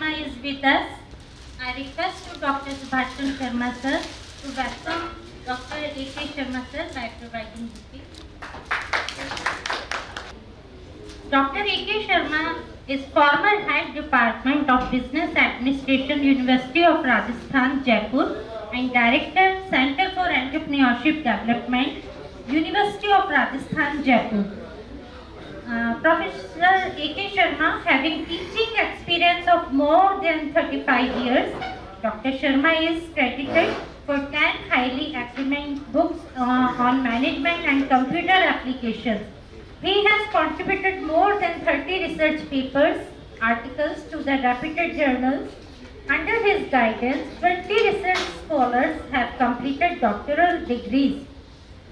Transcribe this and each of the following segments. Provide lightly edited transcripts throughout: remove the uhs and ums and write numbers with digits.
Sharma is with us. I request to Dr. Subhashchandra Sharma sir to welcome Dr. A.K. Sharma sir by providing the Dr. A.K. Sharma is former Head Department of Business Administration, University of Rajasthan, Jaipur, and Director, Center for Entrepreneurship Development, University of Rajasthan, Jaipur. Professor A.K. Sharma, having teaching experience of more than 35 years, Dr. Sharma is credited for 10 highly acclaimed books on management and computer applications. He has contributed more than 30 research papers, articles to the reputed journals. Under his guidance, 20 research scholars have completed doctoral degrees.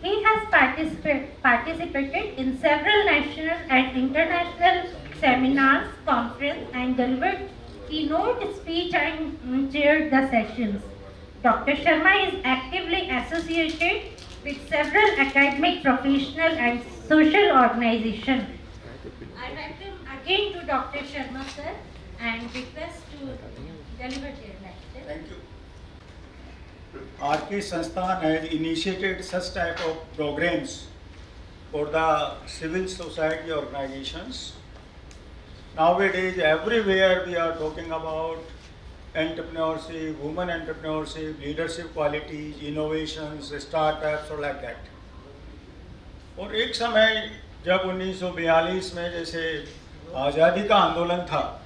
He has participated in several national and international seminars, conferences, and delivered keynote speech and chaired the sessions. Dr. Sharma is actively associated with several academic, professional, and social organizations. I welcome again to Dr. Sharma sir and request to deliver their lecture. Thank you. RK Sansthan has initiated such type of programs for the civil society organizations. Nowadays, everywhere we are talking about entrepreneurship, women entrepreneurship, leadership qualities, innovations, startups or like that. और एक समय जब 1942 में जैसे आज़ादी का आंदोलन था,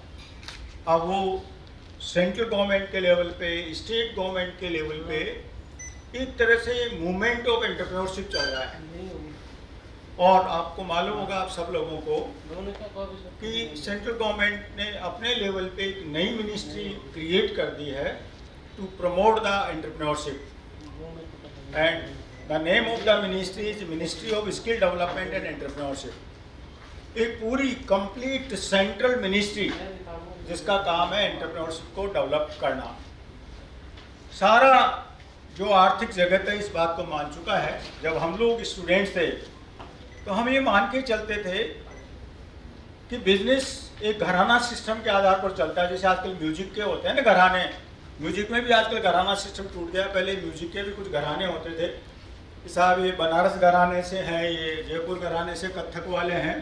अब वो सेंट्रल गवर्नमेंट के लेवल पे, स्टेट गवर्नमेंट के लेवल पे एक तरह से मूवमेंट ऑफ एंटरप्रेन्योरशिप चल रहा है। और आपको मालूम होगा आप सब लोगों को कि सेंट्रल गवर्नमेंट ने अपने लेवल पे एक नई मिनिस्ट्री क्रिएट कर दी है to promote the entrepreneurship, and the name of the ministry is ministry of skill development and entrepreneurship. एक पूरी कंप्लीट सेंट्रल मिनिस्ट्री जिसका काम है एंटरप्रेन्योरशिप को डेवलप करना। सारा जो आर्थिक जगत है इस बात को मान चुका है। जब हम लोग स्टूडेंट्स थे तो हम ये मान के चलते थे कि बिजनेस एक घराना सिस्टम के आधार पर चलता है। जैसे आजकल म्यूजिक के होते हैं ना घराने, म्यूजिक में भी आजकल घराना सिस्टम टूट गया। पहले म्यूजिक के भी कुछ घराने होते थे कि साहब ये बनारस घराने से हैं, ये जयपुर घराने से कथक वाले हैं,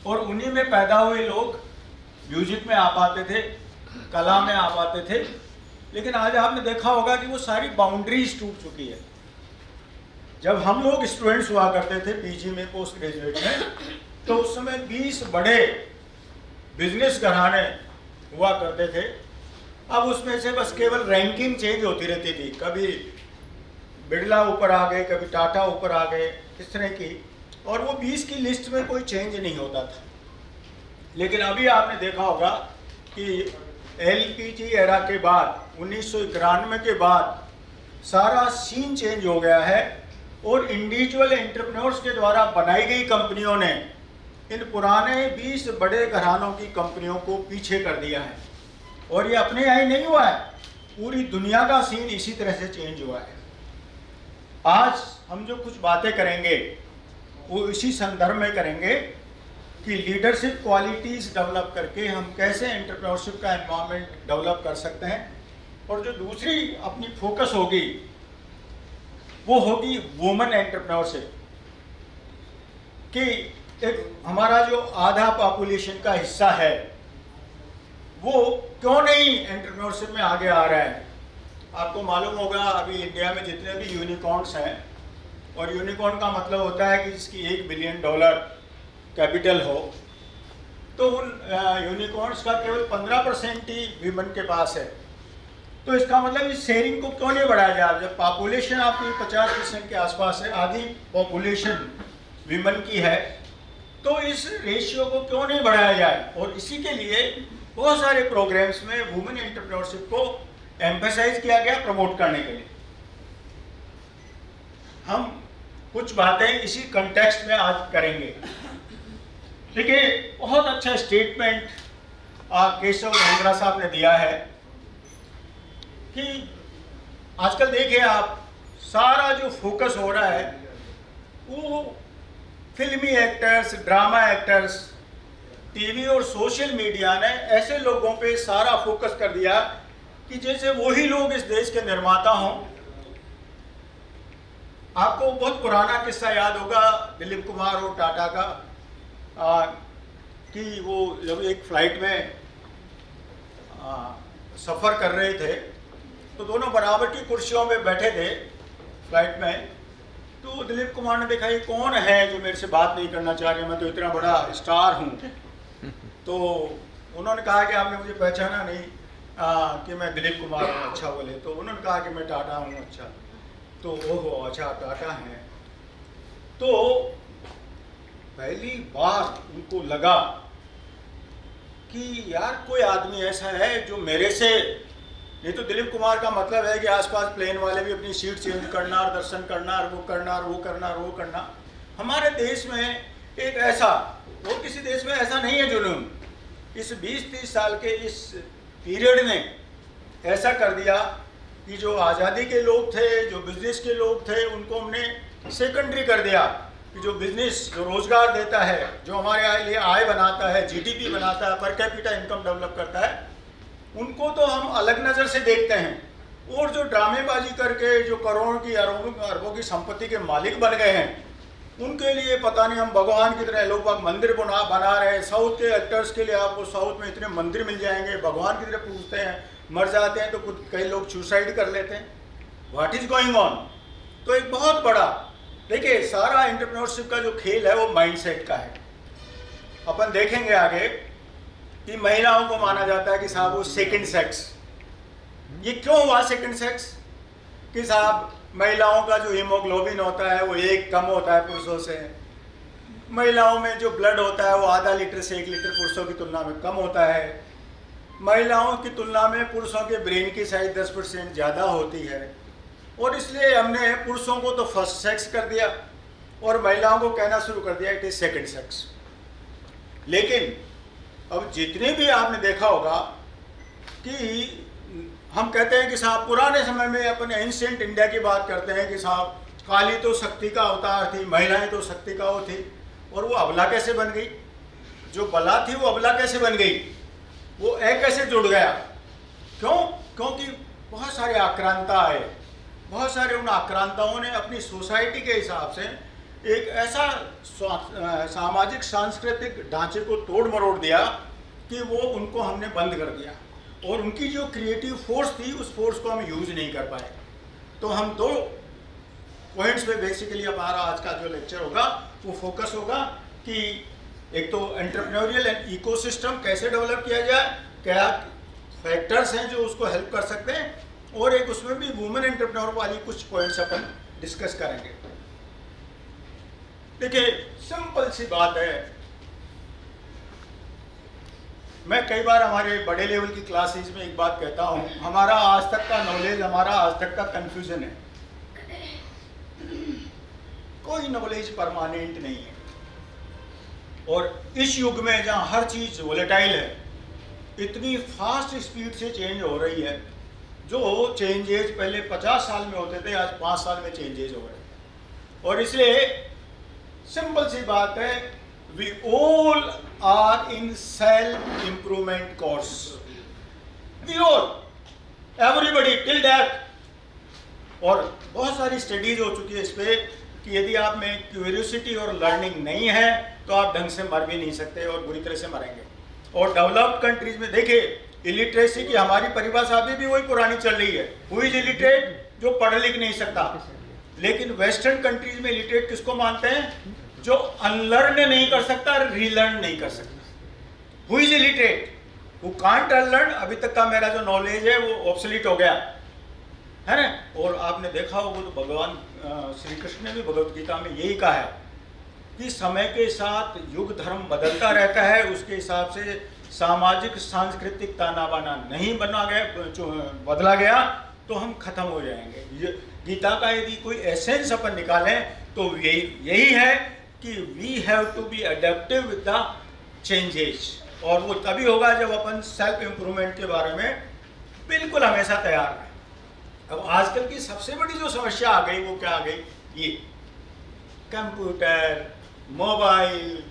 और उन्हीं में पैदा हुए लोग म्यूजिक में आ पाते थे, कला में आ पाते थे। लेकिन आज आपने देखा होगा कि वो सारी बाउंड्रीज टूट चुकी है। जब हम लोग स्टूडेंट्स हुआ करते थे पीजी में, पोस्ट ग्रेजुएट में, तो उस समय 20 बड़े बिजनेस घराने हुआ करते थे। अब उसमें से बस केवल रैंकिंग चेंज होती रहती थी, कभी बिरला ऊपर आ गए, कभी टाटा ऊपर आ गए, इस तरह की, और वो 20 की लिस्ट में कोई चेंज नहीं होता था। लेकिन अभी आपने देखा होगा कि एलपीजी एरा के बाद 1991 के बाद सारा सीन चेंज हो गया है, और इंडिविजुअल एंटरप्रेन्योर्स के द्वारा बनाई गई कंपनियों ने इन पुराने 20 बड़े घरानों की कंपनियों को पीछे कर दिया है। और ये अपने यहाँ ही नहीं हुआ है, पूरी दुनिया का सीन इसी तरह से चेंज हुआ है। आज हम जो कुछ बातें करेंगे वो इसी संदर्भ में करेंगे कि लीडरशिप क्वालिटीज़ डेवलप करके हम कैसे एंटरप्रेन्योरशिप का एनवायरनमेंट डेवलप कर सकते हैं। और जो दूसरी अपनी फोकस होगी वो होगी वुमेन एंटरप्रेन्योरशिप, कि एक हमारा जो आधा पॉपुलेशन का हिस्सा है वो क्यों नहीं एंटरप्रेन्योरशिप में आगे आ रहा है। आपको मालूम होगा अभी इंडिया में जितने भी यूनिकॉर्न्स हैं, और यूनिकॉर्न का मतलब होता है कि जिसकी $1 बिलियन कैपिटल हो, तो उन यूनिकॉर्न्स का केवल 15% ही वीमेन के पास है। तो इसका मतलब इस शेयरिंग को क्यों नहीं बढ़ाया जाए। जब पॉपुलेशन आपकी 50% के आसपास है, आधी पॉपुलेशन वीमेन की है, तो इस रेशियो को क्यों नहीं बढ़ाया जाए। और इसी के लिए बहुत सारे प्रोग्राम्स में वुमेन एंटरप्रेन्योरशिप को एम्फेसाइज किया गया प्रमोट करने के लिए। हम कुछ बातें इसी कंटेक्स्ट में आज करेंगे। देखिए, बहुत अच्छा स्टेटमेंट केशव महिंद्रा साहब ने दिया है कि आजकल देखिए आप, सारा जो फोकस हो रहा है वो फिल्मी एक्टर्स, ड्रामा एक्टर्स, टीवी और सोशल मीडिया ने ऐसे लोगों पे सारा फोकस कर दिया कि जैसे वही लोग इस देश के निर्माता हों। आपको बहुत पुराना किस्सा याद होगा दिलीप कुमार और टाटा का, कि वो जब एक फ्लाइट में सफ़र कर रहे थे तो दोनों बराबर की कुर्सियों में बैठे थे फ्लाइट में। तो दिलीप कुमार ने देखा ये कौन है जो मेरे से बात नहीं करना चाह रहे, मैं तो इतना बड़ा स्टार हूँ। तो उन्होंने कहा कि आपने मुझे पहचाना नहीं कि मैं दिलीप कुमार हूँ। अच्छा बोले, तो उन्होंने कहा कि मैं टाटा हूँ। अच्छा, तो ओहो अच्छा टाटा हैं। तो पहली बार उनको लगा कि यार कोई आदमी ऐसा है जो मेरे से, नहीं तो दिलीप कुमार का मतलब है कि आसपास प्लेन वाले भी अपनी सीट चेंज करना और दर्शन करना और वो करना और वो करना और वो करना। हमारे देश में एक ऐसा, और किसी देश में ऐसा नहीं है जुनून। इस 20-30 साल के इस पीरियड ने ऐसा कर दिया कि जो आज़ादी के लोग थे, जो बिजनेस के लोग थे, उनको हमने सेकेंडरी कर दिया। कि जो बिजनेस, जो रोजगार देता है, जो हमारे लिए आय बनाता है, जीडीपी बनाता है, पर कैपिटा इनकम डेवलप करता है, उनको तो हम अलग नज़र से देखते हैं। और जो ड्रामेबाजी करके जो करोड़ों की अरबों की संपत्ति के मालिक बन गए हैं, उनके लिए पता नहीं हम भगवान की तरह लोग मंदिर बना रहे हैं। साउथ के एक्टर्स के लिए आपको साउथ में इतने मंदिर मिल जाएंगे, भगवान की तरह पूजते हैं, मर जाते हैं तो कुछ कई लोग सुसाइड कर लेते हैं। What is going on? तो एक बहुत बड़ा, देखिए सारा एंटरप्रेन्योरशिप का जो खेल है वो माइंडसेट का है। अपन देखेंगे आगे कि महिलाओं को माना जाता है कि साहब वो सेकंड सेक्स। ये क्यों हुआ सेकंड सेक्स? कि साहब महिलाओं का जो हीमोग्लोबिन होता है वो 1 कम होता है पुरुषों से। महिलाओं में जो ब्लड होता है वो आधा लीटर से 1 लीटर पुरुषों की तुलना में कम होता है। महिलाओं की तुलना में पुरुषों के ब्रेन की साइज 10% ज़्यादा होती है। और इसलिए हमने पुरुषों को तो फर्स्ट सेक्स कर दिया और महिलाओं को कहना शुरू कर दिया इट इज सेकंड सेक्स। लेकिन अब जितने भी आपने देखा होगा कि हम कहते हैं कि साहब पुराने समय में अपन एंशिएंट इंडिया की बात करते हैं कि साहब काली तो शक्ति का अवतार थी, महिलाएं तो शक्ति का वो थी। और वो अबला कैसे बन गई? जो बला थी वो अबला कैसे बन गई? वो ए कैसे जुड़ गया? क्यों? क्योंकि बहुत सारे आक्रांता आए। बहुत सारे उन आक्रांताओं ने अपनी सोसाइटी के हिसाब से एक ऐसा सामाजिक सांस्कृतिक ढांचे को तोड़ मरोड़ दिया कि वो उनको हमने बंद कर दिया। और उनकी जो क्रिएटिव फोर्स थी उस फोर्स को हम यूज नहीं कर पाए। तो हम 2 पॉइंट्स पे बेसिकली हमारा आज का जो लेक्चर होगा वो फोकस होगा कि एक तो एंटरप्रेन्योरियल एंड इकोसिस्टम कैसे डेवलप किया जाए, क्या फैक्टर्स हैं जो उसको हेल्प कर सकते हैं, और एक उसमें भी वुमेन एंटरप्रेन्योर वाली कुछ पॉइंट्स अपन डिस्कस करेंगे। देखिए सिंपल सी बात है, मैं कई बार हमारे बड़े लेवल की क्लासेज में एक बात कहता हूँ, हमारा आज तक का नॉलेज, हमारा आज तक का कंफ्यूजन है। कोई नॉलेज परमानेंट नहीं है। और इस युग में जहाँ हर चीज वोलेटाइल है, इतनी फास्ट स्पीड से चेंज हो रही है, जो चेंजेज पहले 50 साल में होते थे आज 5 साल में चेंजेज हो रहे हैं। और इसलिए सिंपल सी बात है, we all are in self improvement course, we all, everybody till death. और बहुत सारी स्टडीज हो चुकी है इस पे कि यदि आप में क्यूरियोसिटी और लर्निंग नहीं है तो आप ढंग से मर भी नहीं सकते और बुरी तरह से मरेंगे। और डेवलप्ड कंट्रीज में देखिए इलिटरेसी की हमारी परिभाषा अभी भी वही पुरानी चल रही है। Who is illiterate? जो पढ़ लिख नहीं सकता। लेकिन वेस्टर्न कंट्रीज में इलिटरेट किसको मानते हैं? जो अनलर्न नहीं कर सकता, रीलर्न नहीं कर सकता। Who is illiterate? Who can't unlearn. अभी तक का मेरा जो नॉलेज है वो ऑब्सोलीट हो गया है ना। और आपने देखा होगा तो भगवान श्री कृष्ण ने भी भगवत गीता में यही कहा है कि समय के साथ युग धर्म बदलता रहता है, उसके हिसाब से सामाजिक सांस्कृतिक ताना बाना नहीं बदला गया तो हम खत्म हो जाएंगे। गीता का यदि कोई एसेंस अपन निकालें तो यही है कि we have to be adaptive with the changes. और वो तभी होगा जब अपन सेल्फ इम्प्रूवमेंट के बारे में बिल्कुल हमेशा तैयार हैं। अब आजकल की सबसे बड़ी जो समस्या आ गई वो क्या आ गई? ये कंप्यूटर, मोबाइल,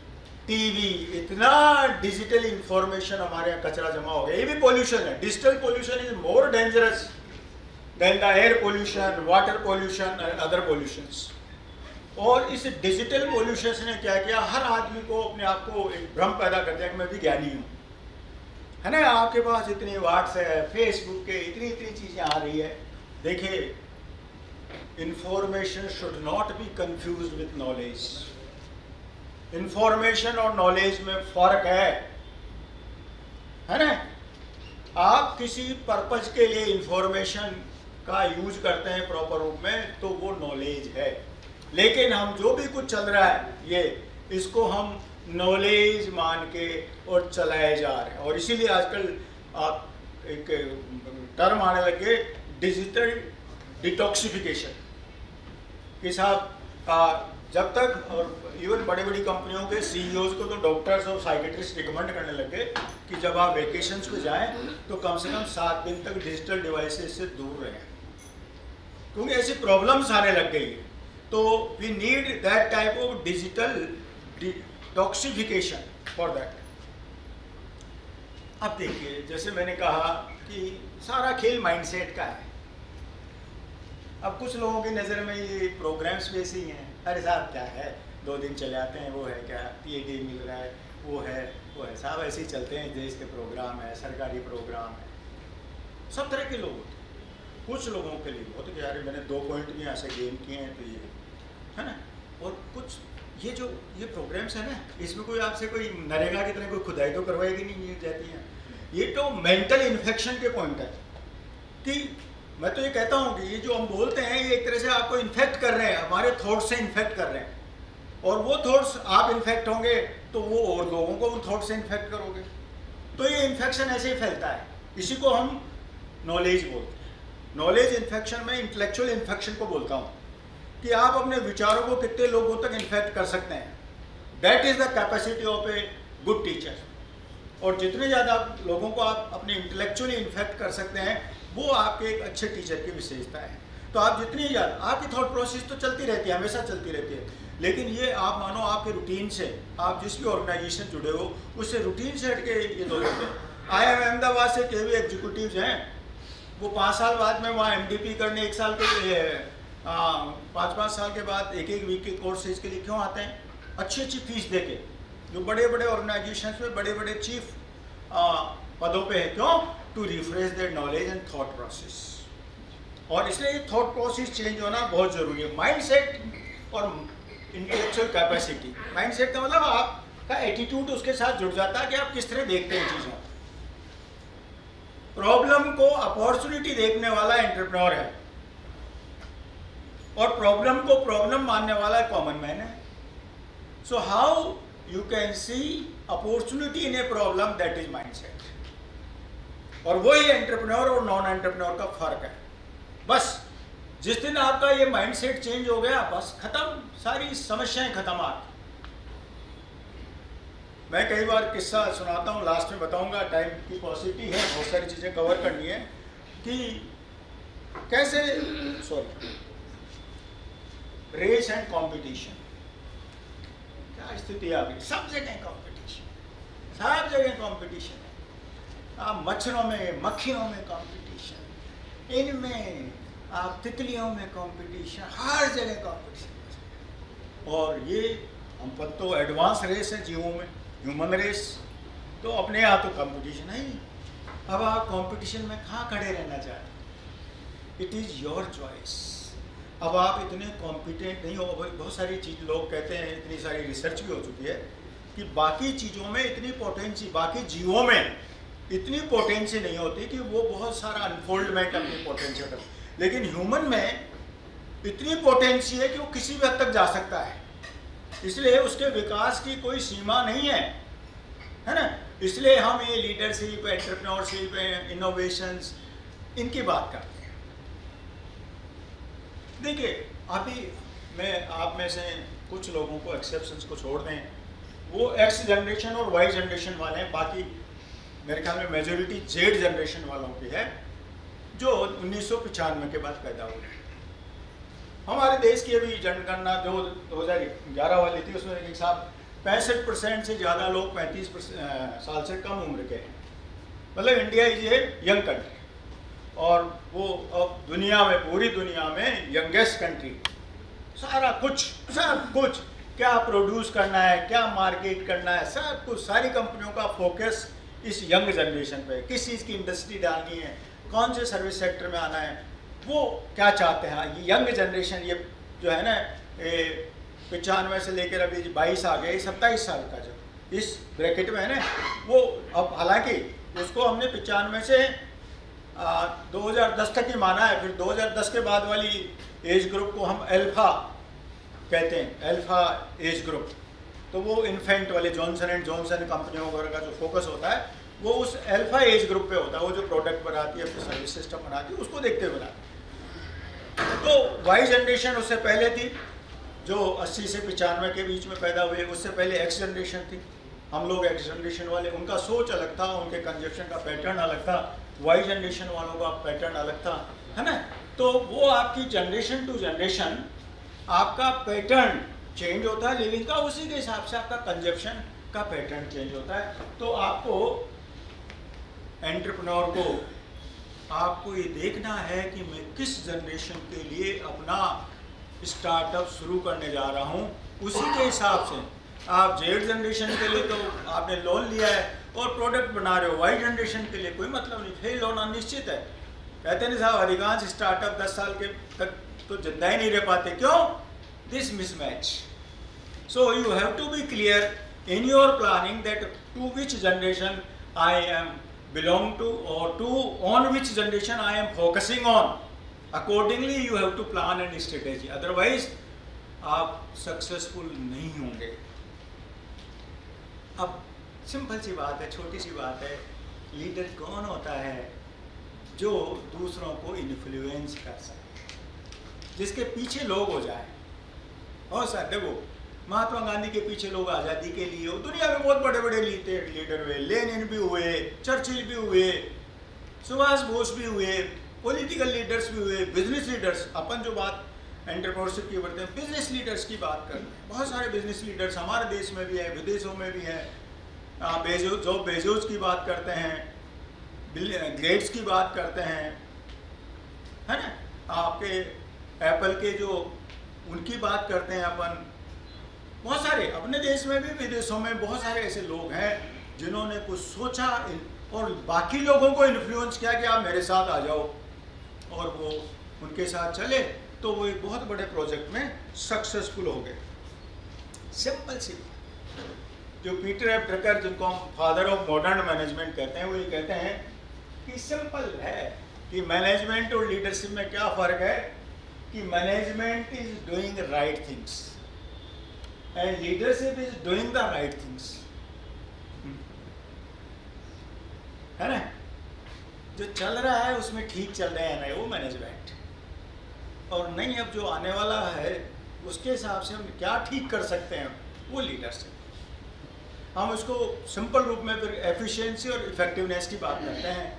टीवी, इतना डिजिटल इंफॉर्मेशन हमारे यहाँ कचरा जमा हो गया। ये भी पोल्यूशन है। Digital pollution is more dangerous than the air pollution, water pollution and other pollutions. और इस डिजिटल पोल्यूशन ने क्या किया, हर आदमी को अपने आप को एक भ्रम पैदा कर दिया कि मैं भी ज्ञानी हूँ, है ना। आपके पास इतनी व्हाट्सएप, फेसबुक के इतनी चीज़ें आ रही है। देखिए, information should not be confused with knowledge. Information और नॉलेज में फर्क है ना। आप किसी पर्पज के लिए इंफॉर्मेशन का यूज करते हैं प्रॉपर रूप में तो वो नॉलेज है, लेकिन हम जो भी कुछ चल रहा है इसको हम नॉलेज मान के और चलाए जा रहे हैं। और इसीलिए आजकल आप एक टर्म आने लगे, डिजिटल डिटॉक्सिफिकेशन के साथ। जब तक, और इवन बड़ी बड़ी कंपनियों के सीईओज को तो डॉक्टर्स और साइकेट्रिस्ट रिकमेंड करने लगे कि जब आप वेकेशंस पे जाएं तो कम से कम 7 दिन तक डिजिटल डिवाइसेस से दूर रहें, क्योंकि ऐसी प्रॉब्लम्स आने लग गई है। तो we need that type of digital detoxification for that. अब देखिए, जैसे मैंने कहा कि सारा खेल माइंडसेट का है। अब कुछ लोगों की नज़र में ये प्रोग्राम्स भी ऐसे ही हैं, अरे साहब क्या है, 2 दिन चले आते हैं, वो है क्या, PhD मिल रहा है, वो है साहब, ऐसे ही चलते हैं, देश के प्रोग्राम है, सरकारी प्रोग्राम है। सब तरह के लोग होते हैं। कुछ लोगों के लिए बहुत, यार मैंने 2 पॉइंट भी यहाँ से गेन किए हैं तो ये है ना। और कुछ ये प्रोग्राम्स है ना, इसमें कोई आपसे कोई नरेगा की तरह कोई खुदाई तो करवाएगी नहीं जाती है। ये तो मेंटल इन्फेक्शन के पॉइंट है कि मैं तो ये कहता हूँ कि ये जो हम बोलते हैं ये एक तरह से आपको इन्फेक्ट कर रहे हैं, हमारे थॉट्स से इन्फेक्ट कर रहे हैं। और वो थॉट्स आप इन्फेक्ट होंगे तो वो और लोगों को उन थॉट्स से इन्फेक्ट करोगे, तो ये इन्फेक्शन ऐसे ही फैलता है। इसी को हम नॉलेज बोलते हैं। नॉलेज इन्फेक्शन में इंटेलेक्चुअल इन्फेक्शन को बोलता हूँ कि आप अपने विचारों को कितने लोगों तक इन्फेक्ट कर सकते हैं। That is the capacity of a good teacher. और जितने ज़्यादा लोगों को आप अपने इंटेलेक्चुअली इन्फेक्ट कर सकते हैं, वो आपके एक अच्छे टीचर की विशेषता है। तो आप जितनी ज़्यादा, आपकी थॉट प्रोसेस तो चलती रहती है, हमेशा चलती रहती है, लेकिन ये आप मानो आपके रूटीन से, आप जिस भी ऑर्गेनाइजेशन जुड़े हो उससे रूटीन से हट के ये दो होते हैं। IIM अहमदाबाद से के भी एग्जीक्यूटिव हैं, वो 5 साल बाद में वहाँ MDP करने 1 साल के लिए 5-5 साल के बाद 1-1 वीक के कोर्सेज के लिए क्यों आते हैं, अच्छी फीस दे के, जो बड़े बड़े ऑर्गेनाइजेशन में बड़े बड़े चीफ पदों पे है। क्यों? To refresh their knowledge and thought process. और इसलिए ये थॉट प्रोसेस चेंज होना बहुत ज़रूरी है। माइंडसेट और इंटेलेक्चुअल कैपेसिटी, माइंडसेट का मतलब आपका एटीट्यूड उसके साथ जुड़ जाता है कि आप किस तरह देखते हैं चीज़ों। प्रॉब्लम को अपॉर्चुनिटी देखने वाला एंटरप्रेन्योर है, और प्रॉब्लम को प्रॉब्लम मानने वाला कॉमन मैन है। So how you can see opportunity in a problem, that is mindset. और वही एंटरप्रेन्योर और नॉन एंटरप्रेन्योर का फर्क है। बस जिस दिन आपका ये माइंडसेट चेंज हो गया, बस खत्म, सारी समस्याएं खत्म। आप, मैं कई बार किस्सा सुनाता हूँ, लास्ट में बताऊंगा, टाइम की पॉसिबिलिटी है, बहुत सारी चीज़ें कवर करनी है कि कैसे रेस एंड कंपटीशन, क्या स्थिति आ गई। सब जगह कंपटीशन, सब जगह कंपटीशन है। आप मच्छरों में, मक्खियों में कंपटीशन, इनमें आप तितलियों में कंपटीशन, हर जगह कंपटीशन। और ये हम पर तो एडवांस रेस है जीवों में, ह्यूमन रेस, तो अपने यहाँ तो कंपटीशन है ही। अब आप कंपटीशन में कहाँ खड़े रहना चाहते? It is your choice. अब आप इतने कॉम्पिटेंट नहीं हो। बहुत सारी चीज़ लोग कहते हैं, इतनी सारी रिसर्च भी हो चुकी है कि बाकी चीज़ों में इतनी पोटेंसी, बाकी जीवों में इतनी पोटेंसी नहीं होती कि वो बहुत सारा अनफोल्डमेंट अपनी पोटेंशियल कर, लेकिन ह्यूमन में इतनी पोटेंसी है कि वो किसी भी हद तक जा सकता है। इसलिए उसके विकास की कोई सीमा नहीं है ना। इसलिए हम ये लीडरशिप, एंटरप्रेन्योरशिप, इनोवेशंस, इनकी बात करते हैं। देखिए, अभी मैं आप में से कुछ लोगों को, एक्सेप्शंस को छोड़ दें, वो X जनरेशन और Y जनरेशन वाले हैं, बाकी मेरे ख्याल में मेजोरिटी Z जनरेशन वालों की है, जो 1995 के बाद पैदा हुए। हमारे देश की अभी जनगणना जो 2011 वाली थी, उसमें एक साहब 65% से ज़्यादा लोग 35 साल से कम उम्र के हैं। मतलब India is a young country और वो अब दुनिया में, पूरी दुनिया में यंगेस्ट कंट्री। सारा कुछ, सब कुछ, क्या प्रोड्यूस करना है, क्या मार्केट करना है, सब कुछ, सारी कंपनियों का फोकस इस यंग जनरेशन पे, किस चीज़ की इंडस्ट्री डालनी है, कौन से सर्विस सेक्टर में आना है, वो क्या चाहते हैं। ये यंग जनरेशन, ये जो है ना, 95 से लेकर अभी 22 आ गए, 27 साल का जो इस ब्रैकेट में है ना, वो अब हालांकि उसको हमने 95 से 2010 तक ही माना है। फिर 2010 के बाद वाली एज ग्रुप को हम अल्फा कहते हैं, अल्फा एज ग्रुप। तो वो इन्फेंट वाले जॉनसन एंड जॉनसन कंपनियों वगैरह का जो फोकस होता है वो उस अल्फा एज ग्रुप पे होता है। वो जो प्रोडक्ट बनाती है, अपनी सर्विस सिस्टम बनाती है, उसको देखते हुए बनाती है। तो वाई जनरेशन उससे पहले थी, जो 80 से 95 के बीच में पैदा हुए। उससे पहले एक्स जनरेशन थी, हम लोग एक्स जनरेशन वाले, उनका सोच अलग था, उनके कंजप्शन का पैटर्न अलग था। वाई जनरेशन वालों का पैटर्न अलग था, है ना। तो वो आपकी जनरेशन टू जनरेशन आपका पैटर्न चेंज होता है लिविंग का, उसी के हिसाब से आपका कंजप्शन का पैटर्न चेंज होता है। तो आपको एंटरप्रेन्योर को आपको ये देखना है कि मैं किस जनरेशन के लिए अपना स्टार्टअप शुरू करने जा रहा हूँ, उसी के हिसाब से। आप जेड जनरेशन के लिए तो आपने लोन लिया है और प्रोडक्ट बना रहे हो, वाई जनरेशन के लिए कोई मतलब नहीं, फेल होना निश्चित है। कहते नहीं साहब, अधिकांश स्टार्टअप 10 साल के तक तो जिंदा ही नहीं रह पाते। क्यों? This mismatch. So you have to be clear in your planning that to which generation I am belong to, or to on which generation I am focusing on. Accordingly you have to plan and strategy, otherwise आप successful नहीं होंगे। अब simple सी बात है, छोटी सी बात है, लीडर कौन होता है? जो दूसरों को इन्फ्लुएंस कर सके, जिसके पीछे लोग हो जाए। और सर देखो, महात्मा गांधी के पीछे लोग आज़ादी के लिए हो, दुनिया में बहुत बड़े बड़े लीडर हुए, लेनिन भी हुए, चर्चिल भी हुए, सुभाष बोस भी हुए, पॉलिटिकल लीडर्स भी हुए, बिजनेस लीडर्स। अपन जो बात एंटरप्रेन्योरशिप की करते हैं, बिजनेस लीडर्स की बात करते हैं। बहुत सारे बिजनेस लीडर्स हमारे देश में भी है, विदेशों में भी हैं। बेजोस की बात करते हैं, गेट्स की बात करते हैं, है ना। आपके एप्पल के जो उनकी बात करते हैं अपन। बहुत सारे अपने देश में भी, विदेशों में बहुत सारे ऐसे लोग हैं जिन्होंने कुछ सोचा और बाकी लोगों को इन्फ्लुएंस किया कि आप मेरे साथ आ जाओ, और वो उनके साथ चले तो वो एक बहुत बड़े प्रोजेक्ट में सक्सेसफुल हो गए। सिंपल सी, जो पीटर एफ ड्रकर, जिनको हम फादर ऑफ मॉडर्न मैनेजमेंट कहते हैं, वो ये कहते हैं कि सिंपल है कि मैनेजमेंट और लीडरशिप में क्या फ़र्क है, कि management is doing right things and leadership is doing the right things, है ना। जो चल रहा है उसमें ठीक चल रहे हैं ना, वो मैनेजमेंट। और नहीं, अब जो आने वाला है उसके हिसाब से हम क्या ठीक कर सकते हैं, वो लीडरशिप। हम उसको सिंपल रूप में फिर एफिशिएंसी और इफेक्टिवनेस की बात करते हैं,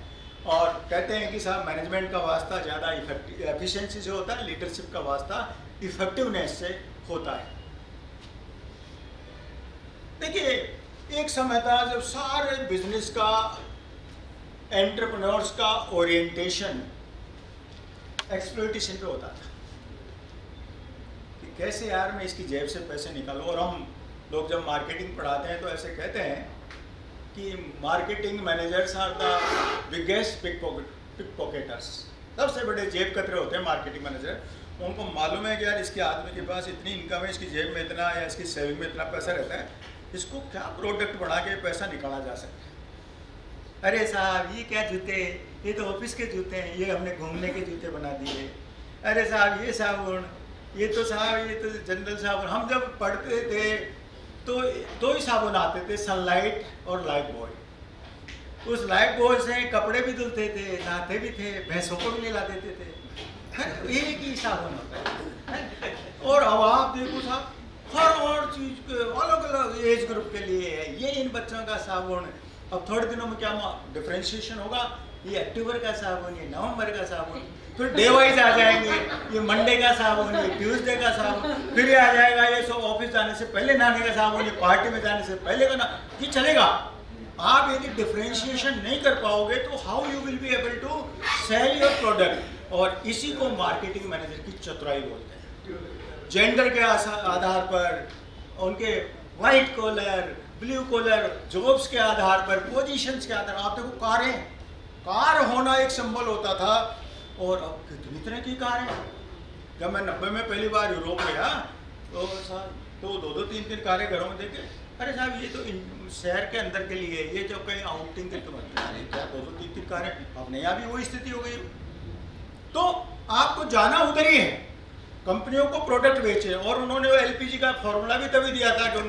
और कहते हैं कि साहब मैनेजमेंट का वास्ता ज़्यादा एफिशिएंसी से होता है, लीडरशिप का वास्ता इफेक्टिवनेस से होता है। देखिए, एक समय था जब सारे बिजनेस का, एंटरप्रेन्योर्स का ओरिएंटेशन एक्सप्लॉयटेशन पे होता था कि कैसे यार मैं इसकी जेब से पैसे निकालूं। और हम लोग जब मार्केटिंग पढ़ाते हैं तो ऐसे कहते हैं कि marketing managers are the biggest pick pocketers. सबसे बड़े जेब कतरे होते हैं मार्केटिंग मैनेजर। उनको मालूम है कि यार इसके आदमी के पास इतनी इनकम है, इसकी जेब में इतना या इसकी सेविंग में इतना पैसा रहता है, इसको क्या प्रोडक्ट बना के पैसा निकाला जा सकता है। अरे साहब ये क्या जूते, ये तो ऑफिस के जूते हैं, ये हमने घूमने के जूते बना दिए। अरे साहब ये साबुन, ये तो साहब ये तो जनरल साबुन। हम जब पढ़ते थे तो दो ही साबुन आते थे, सनलाइट और लाइफ बॉय। उस लाइफ बॉय से कपड़े भी धुलते थे, नहाते भी थे, भैंसों को भी नहला देते थे। एक ही साबुन होता है। और अब आप देखो साहब, हर चीज़ के अलग अलग एज ग्रुप के लिए है, ये इन बच्चों का साबुन। अब थोड़े दिनों में क्या डिफ्रेंशिएशन होगा, ये अक्टूबर का साबुन, ये नवंबर का साबुन, फिर डे वाइज आ जाएंगे, ये मंडे का साबुन, ये ट्यूसडे का साबुन, फिर ये आ जाएगा ये सब ऑफिस जाने से पहले नहाने का साबुन, ये पार्टी में जाने से पहले का ना, ये चलेगा। आप यदि डिफरेंशिएशन नहीं कर पाओगे तो how you will be able to sell your product. और इसी को मार्केटिंग मैनेजर की चतुराई बोलते हैं। जेंडर के आधार पर, उनके white collar, blue collar jobs के आधार पर, पोजीशंस के आधार पर, आप देखो कार होना एक सिंबल होता था और अब कितनी तरह की कार है। जब मैं 90 में पहली बार यूरोप गया तो दो तीन कारें घरों में देखे, अरे साहब ये तो शहर के अंदर के लिए, ये जो कहीं आउटिंग के तो क्या दो तीन कारें। अब यहाँ भी वही स्थिति हो गई। तो आपको जाना उधर ही है, कंपनियों को प्रोडक्ट बेचे। और उन्होंने वो एलपीजी का फॉर्मूला भी तभी दिया था कि उन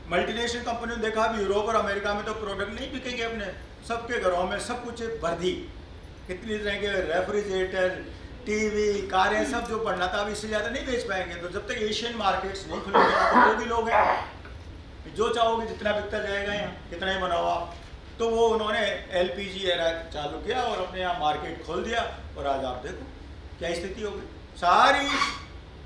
मल्टीनेशनल कंपनियों ने देखा अब यूरोप और अमेरिका में तो प्रोडक्ट नहीं बिकेंगे, अपने सबके घरों में सब कुछ भर दी, कितनी तरह के रेफ्रिजरेटर, टीवी, कारें, सब जो बढ़ना था अब इससे ज़्यादा नहीं बेच पाएंगे। तो जब तक एशियन मार्केट्स नहीं खुलेंगे तो वो भी लोग हैं, जो चाहोगे जितना बिकता जाएगा यहाँ, कितना ही बनाओ आप। तो वो उन्होंने एलपीजी एरा चालू किया और अपने यहाँ मार्केट खोल दिया। और आज आप देखो क्या स्थिति हो गई। सारी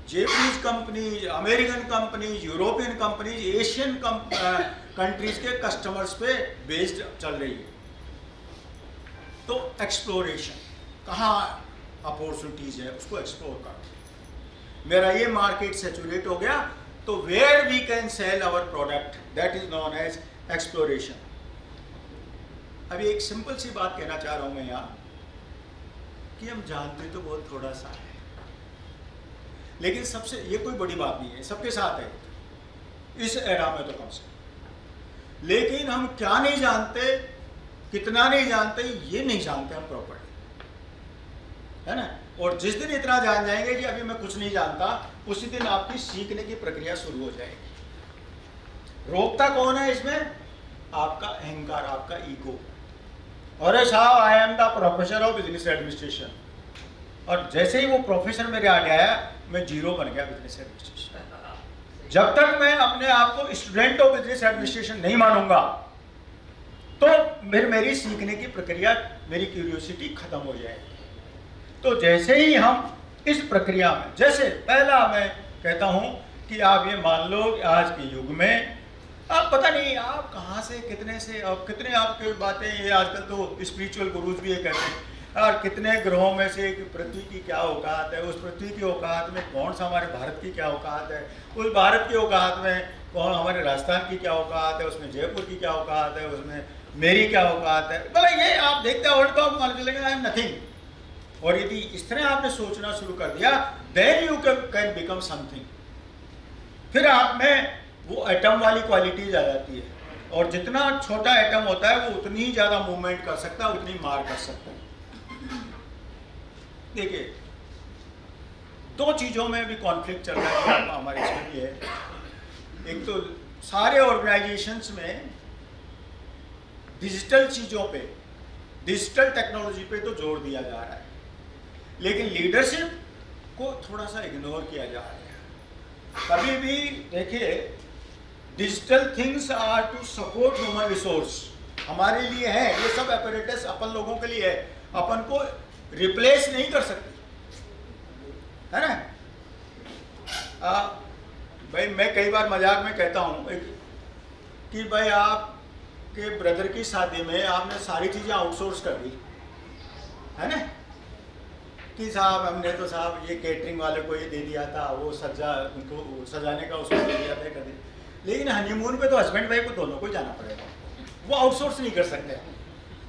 Japanese companies, American companies, European companies, Asian countries के कस्टमर्स पे बेस्ड चल रही है। तो एक्सप्लोरेशन, कहाँ अपॉर्चुनिटीज है उसको एक्सप्लोर करो। मेरा ये मार्केट सैचुरेट हो गया तो where we can sell our product, that is known as exploration. अभी एक सिंपल सी बात कहना चाह रहा हूं मैं यहाँ कि हम जानते तो बहुत थोड़ा सा है, लेकिन सबसे, ये कोई बड़ी बात नहीं है, सबके साथ है इस एरा में तो कम से कम। लेकिन हम क्या नहीं जानते, कितना नहीं जानते, ये नहीं जानते हम प्रॉपर्ली, है ना। और जिस दिन इतना जान जाएंगे कि अभी मैं कुछ नहीं जानता, उसी दिन आपकी सीखने की प्रक्रिया शुरू हो जाएगी। रोकता कौन है इसमें? आपका अहंकार, आपका ईगो। अरे साहब I am the professor of business administration, और जैसे ही वो प्रोफेसर मेरे आगे आया मैं जीरो बन गया बिजनेस एडमिनिस्ट्रेशन। जब तक मैं अपने आप को स्टूडेंट ऑफ बिजनेस एडमिनिस्ट्रेशन नहीं मानूंगा तो फिर मेरी सीखने की प्रक्रिया, मेरी क्यूरियोसिटी खत्म हो जाएगी। तो जैसे ही हम इस प्रक्रिया में, जैसे पहला मैं कहता हूं कि आप ये मान लो कि आज के युग में आप पता नहीं आप कहाँ से, कितने से, और कितने आपके बातें, ये आजकल तो स्पिरिचुअल गुरुज भी ये कहते हैं, और कितने ग्रहों में से पृथ्वी की क्या औकात है, उस पृथ्वी की औकात में कौन सा हमारे भारत की क्या औकात है, उस भारत की औकात में कौन हमारे राजस्थान की क्या औकात है, उसमें जयपुर की क्या औकात है, उसमें मेरी क्या औकात है। मतलब ये आप देखते हैं वर्ल्ड कप मान चलेगा आई एम नथिंग। और यदि इस तरह आपने सोचना शुरू कर दिया then you can become something. फिर आप में वो एटम वाली क्वालिटीज आ जाती है, और जितना छोटा एटम होता है वो उतनी ही ज्यादा मूवमेंट कर सकता है, उतनी मार कर सकता है। देखिए दो चीजों में भी कॉन्फ्लिक्ट चल रहा है हमारे इसमें भी है। एक तो सारे ऑर्गेनाइजेशंस में डिजिटल चीजों पे, डिजिटल टेक्नोलॉजी पे तो जोर दिया जा रहा है, लेकिन लीडरशिप को थोड़ा सा इग्नोर किया जा रहा है। कभी भी देखिए digital things are to support human resource, हमारे लिए है ये सब एपरेटस, अपन लोगों के लिए है, अपन को रिप्लेस नहीं कर सकते, है ना। भाई मैं कई बार मजाक में कहता हूँ कि भाई आपके ब्रदर की शादी में आपने सारी चीज़ें आउटसोर्स कर दी, है ना, कि साहब हमने तो साहब ये कैटरिंग वाले को ये दे दिया था, वो उनको सजाने का उसको दे दिया था, कर दिया। लेकिन हनीमून पे तो हस्बैंड वाइफ को दोनों को जाना पड़ेगा, वो आउटसोर्स नहीं कर सकते।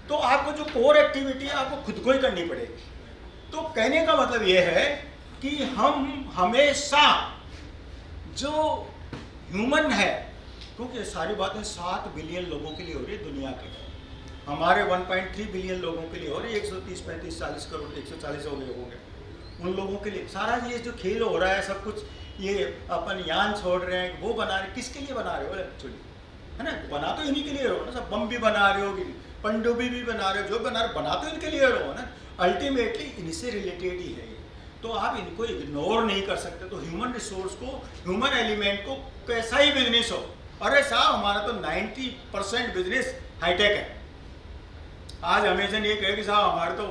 तो आपको जो कोर एक्टिविटी है आपको खुद को ही करनी पड़ेगी। तो कहने का मतलब ये है कि हम हमेशा जो ह्यूमन है, क्योंकि सारी बातें 7 बिलियन लोगों के लिए हो रही है दुनिया के, हमारे 1.3 बिलियन लोगों के लिए हो रही है, 130, 35, 40 करोड़, 140 हो गए होंगे उन लोगों के लिए। सारा ये जो खेल हो रहा है सब कुछ, ये अपन यान छोड़ रहे हैं, वो बना रहे, किसके लिए बना रहे हो एक्चुअली, है ना। बना तो इन्हीं के लिए रहो ना, सब बम भी बना रहे हो, पनडुब्बी भी बना रहे हो, जो बना रहे बना तो इनके लिए रहो ना, अल्टीमेटली इनसे रिलेटेड ही है ये। तो आप इनको इग्नोर नहीं कर सकते। तो ह्यूमन रिसोर्स को, ह्यूमन एलिमेंट को, कैसा ही बिजनेस हो, अरे साहब हमारा तो 90% बिजनेस हाईटेक है, आज अमेजन ये कहे कि साहब हमारे तो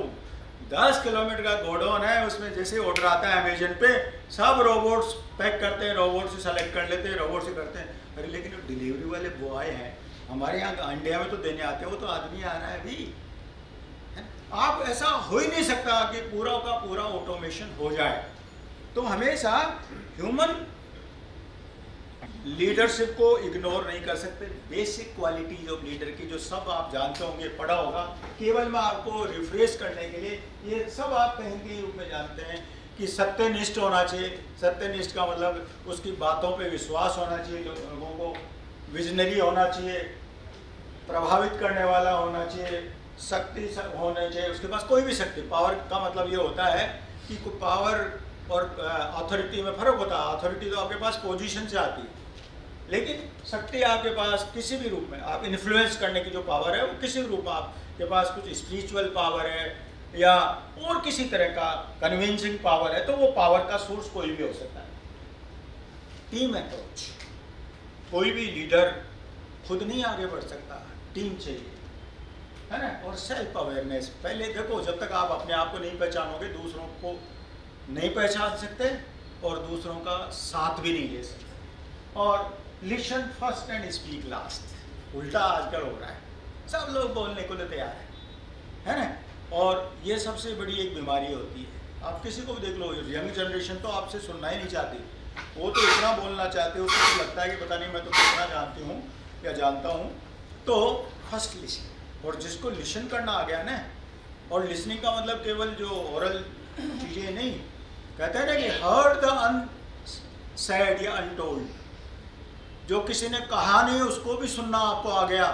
10 किलोमीटर का गोडाउन है, उसमें जैसे ऑर्डर आता है अमेजन पे सब रोबोट्स पैक करते हैं, रोबोट से सेलेक्ट कर लेते हैं, रोबोट से करते हैं। अरे लेकिन जो डिलीवरी वाले बॉय हैं हमारे यहाँ इंडिया में तो देने आते हैं, वो तो आदमी आ रहा है अभी। आप ऐसा हो ही नहीं सकता कि पूरा का पूरा ऑटोमेशन हो जाए। तो हमेशा ह्यूमन लीडरशिप को इग्नोर नहीं कर सकते। बेसिक क्वालिटीज ऑफ लीडर की जो सब आप जानते होंगे, पढ़ा होगा, केवल मैं आपको रिफ्रेश करने के लिए ये सब आप कहीं के रूप में जानते हैं कि सत्यनिष्ठ होना चाहिए। सत्यनिष्ठ का मतलब उसकी बातों पे विश्वास होना चाहिए, लोगों को विजनरी होना चाहिए, प्रभावित करने वाला होना चाहिए, शक्ति होना चाहिए उसके पास, कोई भी शक्ति। पावर का मतलब ये होता है कि पावर और अथॉरिटी में फर्क होता है। अथॉरिटी तो आपके पास पोजीशन से आती है, लेकिन शक्ति आपके पास किसी भी रूप में, आप इन्फ्लुएंस करने की जो पावर है वो किसी भी रूप में, आपके पास कुछ स्पिरिचुअल पावर है या और किसी तरह का कन्विंसिंग पावर है, तो वो पावर का सोर्स कोई भी हो सकता है। टीम अप्रोच, कोई भी लीडर खुद नहीं आगे बढ़ सकता, टीम चाहिए, है ना। और सेल्फ अवेयरनेस, पहले देखो जब तक आप अपने आप को नहीं पहचानोगे दूसरों को नहीं पहचान सकते और दूसरों का साथ भी नहीं ले सकते। और listen first and speak last, उल्टा आजकल हो रहा है, सब लोग बोलने को तो तैयार है ना। और ये सबसे बड़ी एक बीमारी होती है। आप किसी को भी देख लो, यंग जनरेशन तो आपसे सुनना ही नहीं चाहती, वो तो इतना बोलना चाहते हो, उसको लगता है कि पता नहीं मैं तो कितना जानती हूँ या जानता हूँ। तो फर्स्ट लिसन, और जिसको लिसन करना आ गया ना, और लिसनिंग का मतलब केवल जो ओरल चीज़ें नहीं, कहते हैं ना कि हर्ड द अनसेड या अनटोल्ड, जो किसी ने कहा नहीं उसको भी सुनना आपको आ गया।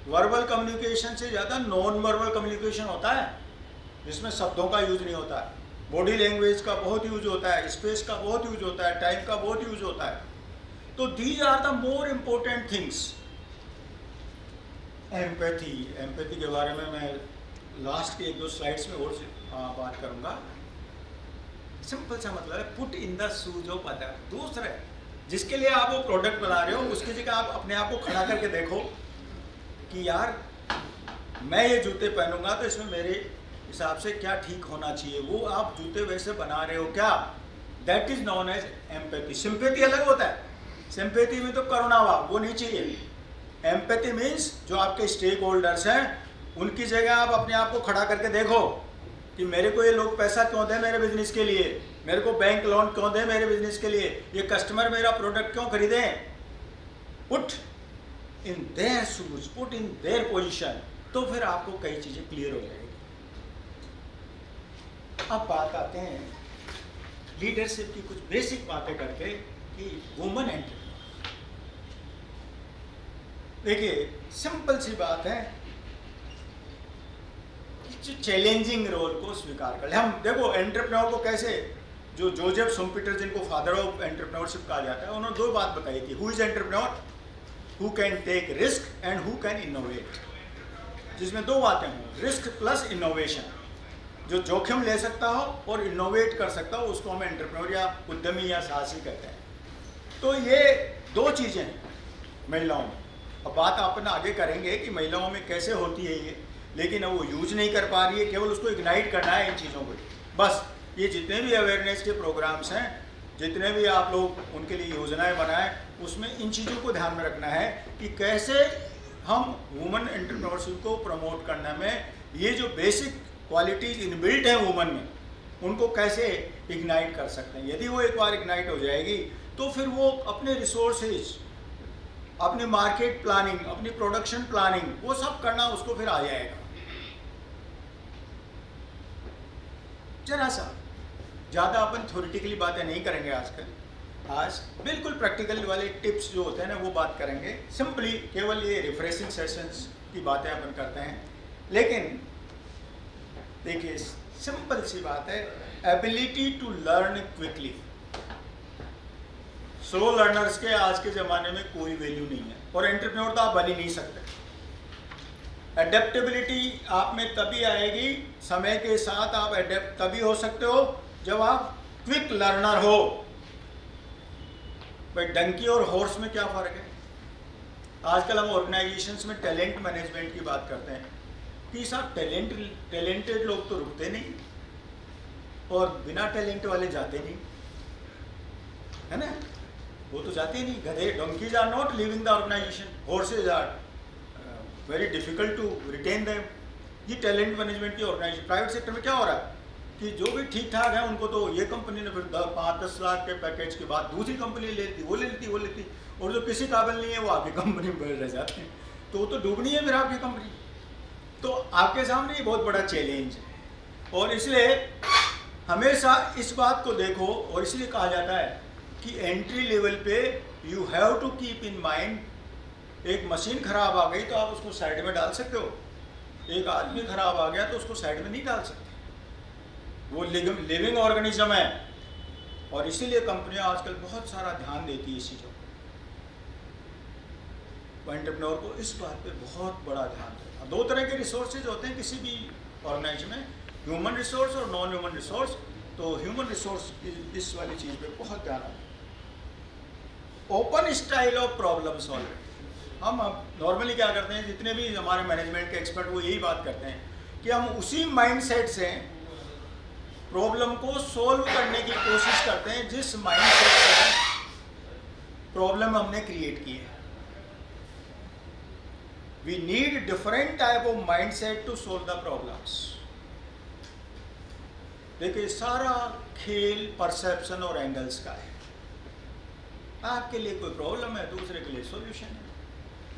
वर्बल कम्युनिकेशन से ज़्यादा नॉन वर्बल कम्युनिकेशन होता है, जिसमें शब्दों का यूज नहीं होता है, बॉडी लैंग्वेज का बहुत यूज होता है, स्पेस का बहुत यूज होता है, टाइम का बहुत यूज होता है। तो these are the more important things. Empathy, empathy के बारे में मैं लास्ट के 1-2 स्लाइड्स में और बात करूँगा। सिंपल सा मतलब है put in the shoes of other. दूसरे जिसके लिए आप वो प्रोडक्ट बना रहे हो उसकी जगह आप अपने आप को खड़ा करके देखो कि यार मैं ये जूते पहनूंगा तो इसमें मेरे हिसाब से क्या ठीक होना चाहिए, वो आप जूते वैसे बना रहे हो क्या। That is known as empathy. Sympathy अलग होता है, सिंपैथी में तो करुणा भाव वो नहीं चाहिए। एम्पैथी मीन्स जो आपके स्टेक होल्डर्स हैं उनकी जगह आप अपने आप को खड़ा करके देखो कि मेरे को ये लोग पैसा क्यों दें मेरे बिजनेस के लिए, मेरे को बैंक लोन क्यों दें मेरे बिजनेस के लिए, ये कस्टमर मेरा प्रोडक्ट क्यों खरीदें। Put in their shoes, put in their position, तो फिर आपको कई चीजें क्लियर हो जाएगी। अब बात आते हैं लीडरशिप की कुछ बेसिक बातें करके कि वुमन एंटरप्रेन्योर। देखिए सिंपल सी बात है कि चैलेंजिंग रोल को स्वीकार कर ले। हम देखो एंटरप्रेन्योर को कैसे, जो जोसेफ शुम्पीटर जिनको फादर ऑफ एंटरप्रेन्योरशिप कहा जाता है, उन्होंने 2 बात बताई थी। Who is entrepreneur, who can take risk and who can innovate. जिसमें 2 बातें हों, रिस्क प्लस इनोवेशन। जो जोखिम ले सकता हो और इनोवेट कर सकता हो उसको हम एंटरप्रेन्योर या उद्यमी या साहसी कहते हैं। तो ये 2 चीज़ें हैं महिलाओं में। अब बात अपन आगे करेंगे कि महिलाओं में कैसे होती है ये, लेकिन अब वो यूज नहीं कर पा रही है, केवल उसको इग्नाइट करना है इन चीज़ों को। बस ये जितने भी अवेयरनेस के प्रोग्राम्स हैं, जितने भी आप लोग उनके लिए योजनाएं बनाएं, उसमें इन चीज़ों को ध्यान में रखना है कि कैसे हम वुमन एंटरप्रेन्योरशिप को प्रमोट करने में ये जो बेसिक क्वालिटीज इनबिल्ट हैं वुमन में, उनको कैसे इग्नाइट कर सकते हैं। यदि वो एक बार इग्नाइट हो जाएगी तो फिर वो अपने रिसोर्सेज, अपनी मार्केट प्लानिंग, अपनी प्रोडक्शन प्लानिंग, वो सब करना उसको फिर आ जाएगा। जरा सा ज़्यादा अपन थ्योरेटिकली बातें नहीं करेंगे आजकल, आज बिल्कुल प्रैक्टिकल वाले टिप्स जो होते हैं ना वो बात करेंगे। सिंपली केवल ये रिफ्रेशिंग सेशंस की बातें अपन करते हैं। लेकिन देखिए सिंपल सी बात है, ability to learn quickly. Slow learners के आज के ज़माने में कोई वैल्यू नहीं है, और एंटरप्रेन्योर तो आप बन ही नहीं सकते। एडेप्टेबिलिटी आप में तभी आएगी, समय के साथ आप एडेप्ट तभी हो सकते हो जब आप क्विक लर्नर हो। भाई डंकी और हॉर्स में क्या फ़र्क है। आजकल हम ऑर्गेनाइजेशंस में टैलेंट मैनेजमेंट की बात करते हैं। कि साहब टैलेंटेड लोग तो रुकते नहीं और बिना टैलेंट वाले जाते नहीं, है ना, वो तो जाते ही नहीं। गधे, donkeys are not living the organisation, horses are very difficult to retain them. ये टैलेंट मैनेजमेंट की ऑर्गेनाइजेशन, प्राइवेट सेक्टर में क्या हो रहा है कि जो भी ठीक ठाक है उनको तो ये कंपनी ने फिर 5-10 लाख के पैकेज के बाद दूसरी कंपनी ले लेती, वो ले लेती, और जो किसी काबिल नहीं है वो आपकी कंपनी में रह जाते हैं, तो वो तो डूबनी है फिर आपकी कंपनी। तो आपके सामने ये बहुत बड़ा चैलेंज है, और इसलिए हमेशा इस बात को देखो, और इसलिए कहा जाता है कि एंट्री लेवल पे you have to keep in mind, एक मशीन खराब आ गई तो आप उसको साइड में डाल सकते हो, एक आदमी खराब आ गया तो उसको साइड में नहीं डाल सकते, वो लिविंग ऑर्गेनिज्म है। और इसीलिए कंपनियां आजकल बहुत सारा ध्यान देती है इस चीज़ों को, एंटरप्रेन्योर को इस बात पे बहुत बड़ा ध्यान देता है। 2 तरह के रिसोर्सेज होते हैं किसी भी ऑर्गेनाइजेशन में, ह्यूमन रिसोर्स और नॉन ह्यूमन रिसोर्स। तो ह्यूमन रिसोर्स इस वाली चीज़ पे बहुत ध्यान है। Open style of problem solving, हम अब नॉर्मली क्या करते हैं, जितने भी हमारे मैनेजमेंट के एक्सपर्ट वो यही बात करते हैं कि हम उसी माइंडसेट से प्रॉब्लम को सोल्व करने की कोशिश करते हैं जिस माइंडसेट से प्रॉब्लम हमने क्रिएट की है। We need different type of mindset to solve the problems. देखिए, सारा खेल परसेप्शन और एंगल्स का है। आपके लिए कोई प्रॉब्लम है, दूसरे के लिए सॉल्यूशन है।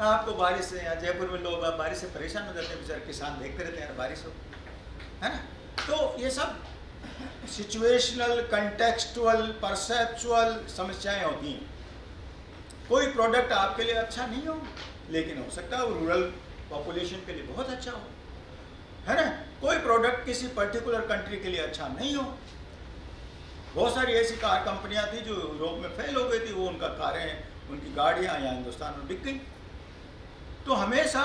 आपको बारिश से, यहाँ जयपुर में लोग आप बारिश से परेशान हो जाते हैं, बेचारे किसान देखते रहते हैं बारिश हो, है ना। तो ये सब सिचुएशनल, कंटेक्सचुअल, परसेप्चुअल समस्याएं होती हैं। कोई प्रोडक्ट आपके लिए अच्छा नहीं हो, लेकिन हो सकता है वो रूरल पॉपुलेशन के लिए बहुत अच्छा हो, है ना। कोई प्रोडक्ट किसी पर्टिकुलर कंट्री के लिए अच्छा नहीं हो। बहुत सारी ऐसी कार कंपनियां थी जो यूरोप में फेल हो गई थी, वो उनका कारें, उनकी गाड़ियां यहाँ हिंदुस्तान में बिक गई। तो हमेशा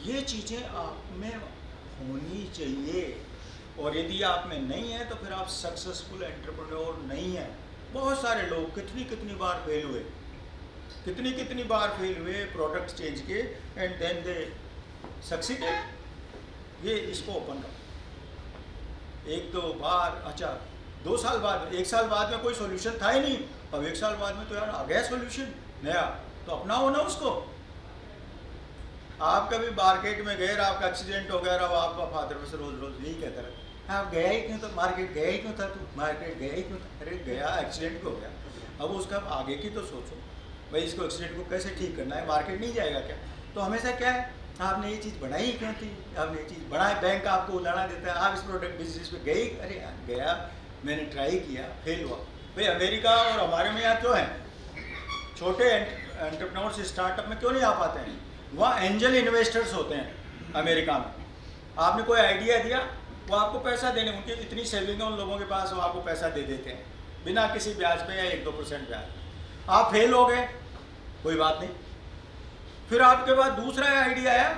ये चीज़ें आप में होनी चाहिए, और यदि आप में नहीं है तो फिर आप सक्सेसफुल एंटरप्रेन्योर नहीं है। बहुत सारे लोग कितनी बार फेल हुए, कितनी बार फेल हुए, प्रोडक्ट चेंज किए, एंड देन दे सक्सीडेड। ये इसको ओपन करो। 1-2 बार, अच्छा 2 साल बाद, 1 साल बाद में कोई सॉल्यूशन था ही नहीं, अब 1 साल बाद में तो यार आ गया सॉल्यूशन नया, तो अपनाओ ना उसको। आप कभी मार्केट में गए, आपका एक्सीडेंट हो गया, अब आपका फादर बस रोज यही कहता रहा, आप गया ही क्यों था मार्केट, गया ही क्यों था तू मार्केट, गया ही क्यों था। अरे गया, एक्सीडेंट हो गया, अब उसका आगे की तो सोचो भाई, इसको एक्सीडेंट को कैसे ठीक करना है, मार्केट नहीं जाएगा क्या। तो हमेशा क्या है, आपने ये चीज़ बढ़ाई ही क्यों थी, आपने ये चीज़ बढ़ाए, बैंक आपको उदाहरण देता है, आप इस प्रोडक्ट बिजनेस में गए, अरे गया, मैंने ट्राई किया, फेल हुआ। भाई अमेरिका और हमारे में यहाँ क्यों है, छोटे एंटरप्रेन्योर्स स्टार्टअप में क्यों नहीं आ पाते हैं, वहाँ एंजल इन्वेस्टर्स होते हैं अमेरिका में। आपने कोई आइडिया दिया, वो आपको पैसा देने, उनकी इतनी सेविंग है उन लोगों के पास, वो आपको पैसा दे देते हैं बिना किसी ब्याज पे या 1-2% ब्याज। आप फेल हो गए, कोई बात नहीं, फिर आपके पास दूसरा आइडिया आया,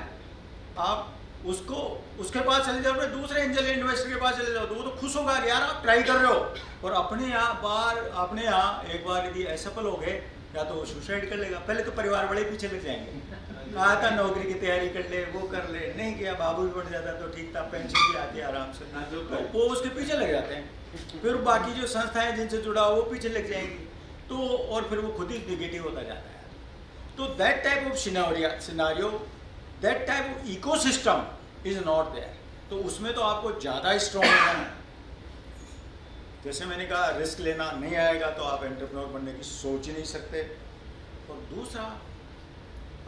आप उसके पास चले जाओ, दूसरे एंजल इन्वेस्टर के पास चले जाओ, तो वो तो खुश होगा यार आप ट्राई कर रहे हो। और अपने यहाँ एक बार यदि असफल हो गए, या तो वो सुसाइड कर लेगा, पहले तो परिवार बड़े पीछे लग जाएंगे, आता नौकरी की तैयारी कर ले, वो कर ले, नहीं किया, बाबू भी बढ़ जाता तो ठीक था, पेंशन भी आती है आराम से, तो वो उसके पीछे लग जाते हैं। फिर बाकी जो संस्थाएं जिनसे जुड़ा हो वो पीछे लग जाएंगी, तो और फिर वो खुद ही निगेटिव होता जाता है। तो that type of scenario, that type of ecosystem is not there. तो उसमें तो आपको ज़्यादा स्ट्रॉन्ग होना है। जैसे मैंने कहा, रिस्क लेना नहीं आएगा तो आप एंटरप्रेन्योर बनने की सोच ही नहीं सकते। और दूसरा,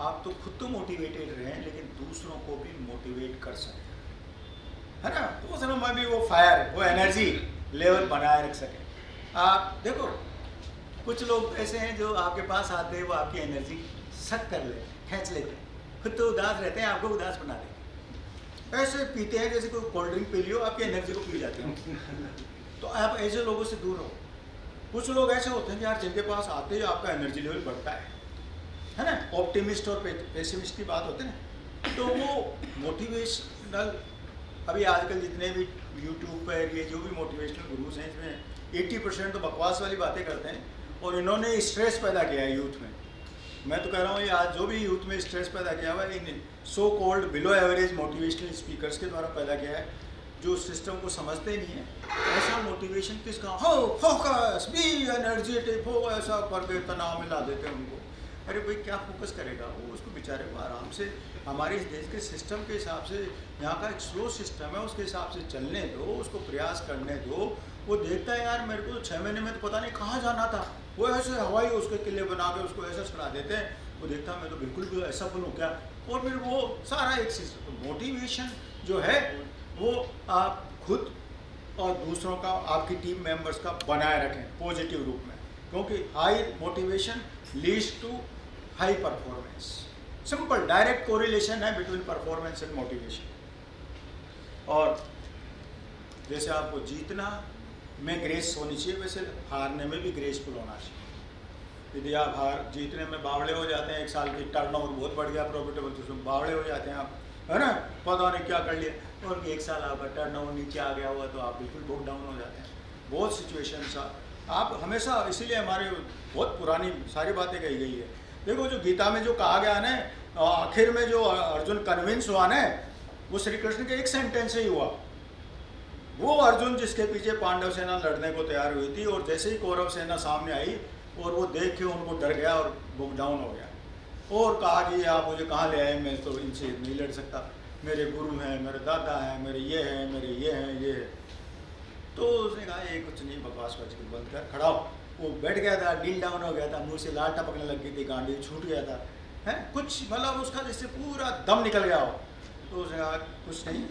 आप तो खुद तो मोटिवेटेड रहें, लेकिन दूसरों को भी मोटिवेट कर सकते हैं, है ना। तो उस समय भी वो फायर, वो एनर्जी लेवल बनाए रख सकें। आप देखो, कुछ लोग ऐसे हैं जो आपके पास आते हैं, वो आपकी एनर्जी सक कर लेते हैं, खींच लेते हैं, खुद तो उदास रहते हैं, आपको उदास बना देंगे। ऐसे पीते हैं जैसे कोई कोल्ड ड्रिंक पी लियो, आपकी एनर्जी को पी जाते हैं। तो आप ऐसे लोगों से दूर रहो। कुछ लोग ऐसे होते हैं कि यार जिनके पास आते ही आपका एनर्जी लेवल बढ़ता है ना। ऑप्टिमिस्ट और पेसिमिस्ट की बात होती है ना, तो वो मोटिवेशनल, अभी आजकल जितने भी यूट्यूब पर ये जो भी मोटिवेशनल गुरुज हैं, इसमें 80% तो बकवास वाली बातें करते हैं, और इन्होंने स्ट्रेस पैदा किया है यूथ में। मैं तो कह रहा हूँ ये आज जो भी यूथ में स्ट्रेस पैदा किया हुआ है इन so called below average motivational speakers के द्वारा पैदा किया है, जो सिस्टम को समझते ही नहीं है। ऐसा मोटिवेशन किसका हो, फोकस बी एनर्जेटिक हो, ऐसा करके तनाव में ला देते हैं उनको। अरे भाई क्या फोकस करेगा वो, उसको बेचारे को आराम से हमारे इस देश के सिस्टम के हिसाब से, यहाँ का एक स्लो सिस्टम है उसके हिसाब से चलने दो, उसको प्रयास करने दो। वो देखता है यार मेरे को तो 6 महीने में तो पता नहीं कहाँ जाना था, वो ऐसे हवाई उसके किले बना के उसको ऐसा चढ़ा देते हैं, वो देखता है मैं तो बिल्कुल भी ऐसा बोलूँ क्या, और फिर वो सारा एक सिस्टम। मोटिवेशन जो है वो आप खुद और दूसरों का, आपकी टीम मेंबर्स का बनाए रखें पॉजिटिव रूप में, क्योंकि high motivation leads to high performance. Simple direct correlation है बिटवीन परफॉर्मेंस एंड मोटिवेशन। और जैसे आपको जीतना में ग्रेस होनी चाहिए, वैसे हारने में भी ग्रेसफुल होना चाहिए। यदि आप जीतने में बावड़े हो जाते हैं, एक साल की टर्नओवर बहुत बढ़ गया प्रॉफिटेबल, तो उसमें बावड़े हो जाते हैं आप, है ना, पता नहीं क्या कर लिया, और एक साल आपका टर्नओवर नीचे आ गया हुआ तो आप बिल्कुल बहुत डाउन हो जाते हैं। बहुत सिचुएशंस आप हमेशा, इसीलिए हमारे बहुत पुरानी सारी बातें कही गई है। देखो जो गीता में जो कहा गया ना, आखिर में जो अर्जुन कन्विंस हुआ ना, वो श्री कृष्ण के एक सेंटेंस से ही हुआ। वो अर्जुन जिसके पीछे पांडव सेना लड़ने को तैयार हुई थी, और जैसे ही कौरव सेना सामने आई और वो देख के उनको डर गया और बुक डाउन हो गया, और कहा कि आप मुझे कहाँ ले आए, मैं तो इनसे नहीं लड़ सकता, मेरे गुरु हैं, मेरे दादा हैं, मेरे ये हैं, मेरे ये हैं, ये है। तो उसने कहा ये कुछ नहीं, बकवास बच बंद कर, खड़ा हो। वो बैठ गया था, डील डाउन हो गया था, मुँह से लाल टपकने लग गई थी, गांडी छूट गया था, है कुछ मतलब उसका जैसे पूरा दम निकल गया हो। तो उसने कहा कुछ नहीं,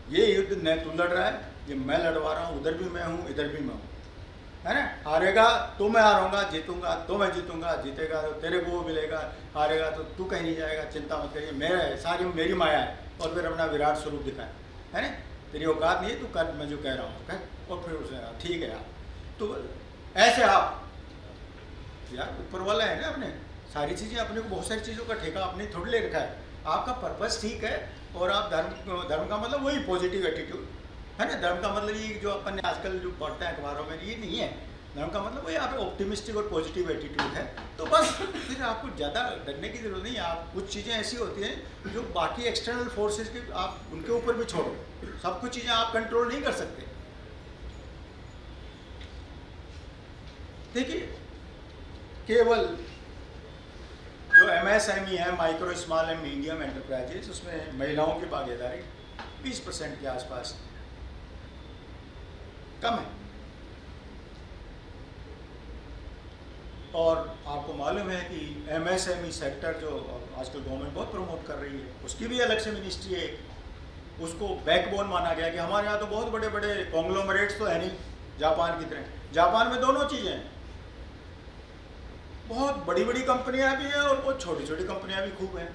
ये युद्ध न तू लड़ रहा है, ये मैं लड़वा रहा हूँ, उधर भी मैं हूँ, इधर भी मैं हूँ, है ना। हारेगा तो मैं हारूंगा, जीतूंगा तो मैं जीतूंगा, जीतेगा तो तेरे को मिलेगा, हारेगा तो तू कहीं नहीं जाएगा, चिंता मत करिए, मेरा है, सारी मेरी माया है। और फिर अपना विराट स्वरूप दिखाए, है ना, तेरी औकात नहीं है, तू कर मैं जो कह रहा हूँ, कह। और फिर उसने कहा ठीक है यार। तो ऐसे आप यार ऊपर वाला है ना, अपने सारी चीज़ें, अपने को बहुत सारी चीज़ों का ठेका अपने थोड़ी ले रखा है। आपका पर्पस ठीक है, और आप धर्म का मतलब वही पॉजिटिव एटीट्यूड, है ना। धर्म का मतलब ये जो अपन आजकल जो पढ़ते हैं अखबारों में, ये नहीं है। धर्म का मतलब वही आप ऑप्टिमिस्टिक और पॉजिटिव एटीट्यूड है, तो बस फिर आपको ज़्यादा डरने की जरूरत नहीं है। आप कुछ चीज़ें ऐसी होती हैं जो बाकी एक्सटर्नल फोर्सेस के आप उनके ऊपर भी छोड़ो, सब कुछ चीज़ें आप कंट्रोल नहीं कर सकते। देखिए केवल जो MSME है, micro small and medium enterprises, उसमें महिलाओं की भागीदारी 20% के आसपास कम है। और आपको मालूम है कि MSME सेक्टर जो आजकल गवर्नमेंट बहुत प्रमोट कर रही है, उसकी भी अलग से मिनिस्ट्री है, उसको बैकबोन माना गया कि हमारे यहाँ तो बहुत बड़े बड़े कॉन्ग्लोमरेट्स तो है नहीं जापान की तरह। जापान में दोनों चीज़ें हैं, बहुत बड़ी बड़ी कंपनियां भी हैं और बहुत छोटी छोटी कंपनियां भी खूब हैं।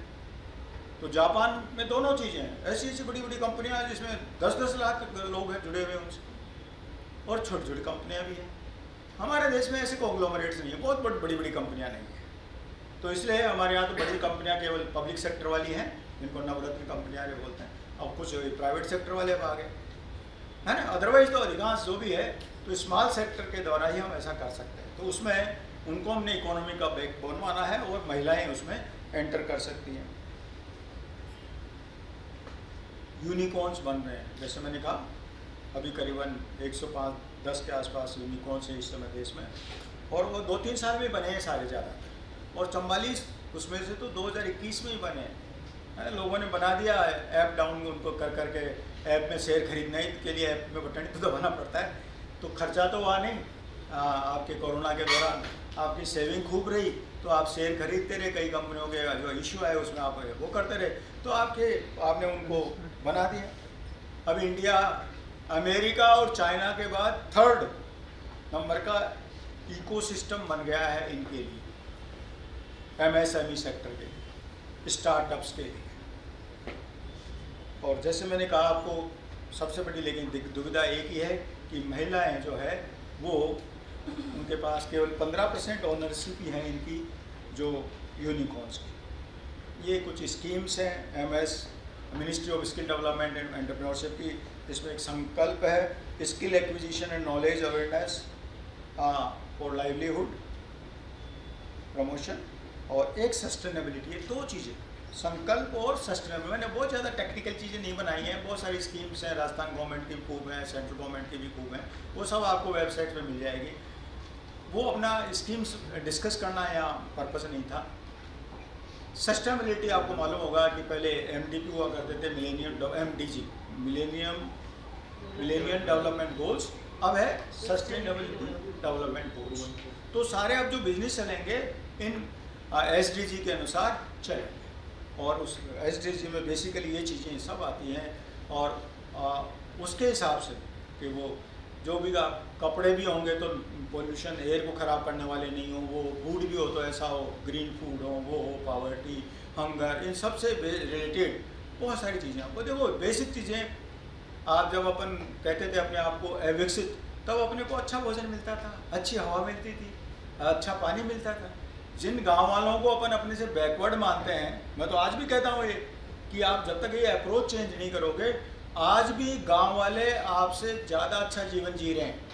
तो जापान में दोनों चीज़ें हैं, ऐसी ऐसी बड़ी बड़ी कंपनियां हैं जिसमें 10-10 लाख लोग हैं जुड़े हुए उनसे, और छोटी छोटी कंपनियां भी हैं। हमारे देश में ऐसे कॉन्ग्लोमरेट्स नहीं है, बहुत बड़ी बड़ी कंपनियां नहीं है। तो इसलिए हमारे यहाँ तो बड़ी कंपनियां केवल पब्लिक सेक्टर वाली हैं, जिनको नवरत्न कंपनियां भी बोलते हैं, और कुछ प्राइवेट सेक्टर वाले आ गए, है ना। अदरवाइज तो अधिकांश जो भी है तो स्मॉल सेक्टर के द्वारा ही हम ऐसा कर सकते हैं। तो उसमें उनको हमने इकोनॉमी का बैकबोन माना है, और महिलाएं उसमें एंटर कर सकती हैं। यूनिकॉर्न्स बन रहे हैं, जैसे मैंने कहा अभी करीबन 105-10 के आसपास यूनिकॉर्न्स हैं इस समय देश में, और वो 2-3 साल में बने हैं सारे ज़्यादा, और 44 उसमें से तो 2021 में ही बने हैं। लोगों ने बना दिया ऐप डाउन उनको कर करके, ऐप में शेयर खरीदने के लिए ऐप में बटन तो दबाना पड़ता है, तो खर्चा तो हुआ नहीं। आपके कोरोना के दौरान आपकी सेविंग खूब रही, तो आप शेयर खरीदते रहे, कई कंपनियों के जो इशू आए उसमें आप वो करते रहे, तो आपने उनको बना दिया। अब इंडिया अमेरिका और चाइना के बाद 3rd नंबर का इकोसिस्टम बन गया है इनके लिए, MSME सेक्टर के लिए, स्टार्टअप्स के लिए। और जैसे मैंने कहा आपको सबसे बड़ी लेकिन दुविधा एक ही है कि महिलाएं जो है वो उनके पास केवल 15% ओनरशिप ही है इनकी, जो यूनिकॉर्न्स की। ये कुछ स्कीम्स हैं ministry of skill development and entrepreneurship की, इसमें एक संकल्प है skill acquisition and knowledge awareness for livelihood promotion, और एक सस्टेनेबिलिटी है। दो चीज़ें, संकल्प और सस्टेनेबल। मैंने बहुत ज़्यादा टेक्निकल चीज़ें नहीं बनाई हैं, बहुत सारी स्कीम्स हैं, राजस्थान गवर्नमेंट की खूब हैं, सेंट्रल गवर्नमेंट की भी खूब हैं, वो सब आपको वेबसाइट पे मिल जाएगी। वो अपना स्कीम्स डिस्कस करना यहाँ पर्पस नहीं था। सस्टेनेबिलिटी आपको मालूम होगा कि पहले MDP हुआ करते थे, MDG, मिलेनियम डेवलपमेंट गोल्स, अब है सस्टेनेबिलिटी डेवलपमेंट गोल्स। तो सारे अब जो बिजनेस चलेंगे इन SDG के अनुसार चलेंगे, और उस SDG में बेसिकली ये चीज़ें सब आती हैं, और उसके हिसाब से कि वो जो भी कपड़े भी होंगे तो पोल्यूशन, एयर को ख़राब करने वाले नहीं हो, वो फूड भी हो तो ऐसा हो, ग्रीन फूड हो, वो हो, पावर्टी, हंगर, इन सब से रिलेटेड बहुत सारी चीज़ें। आपको देखो बेसिक चीज़ें, आप जब अपन कहते थे अपने आप को अविकसित, तब अपने को अच्छा भोजन मिलता था, अच्छी हवा मिलती थी, अच्छा पानी मिलता था। जिन गांव वालों को अपन अपने से बैकवर्ड मानते हैं, मैं तो आज भी कहता हूँ ये कि आप जब तक ये अप्रोच चेंज नहीं करोगे, आज भी गांव वाले आपसे ज़्यादा अच्छा जीवन जी रहे हैं।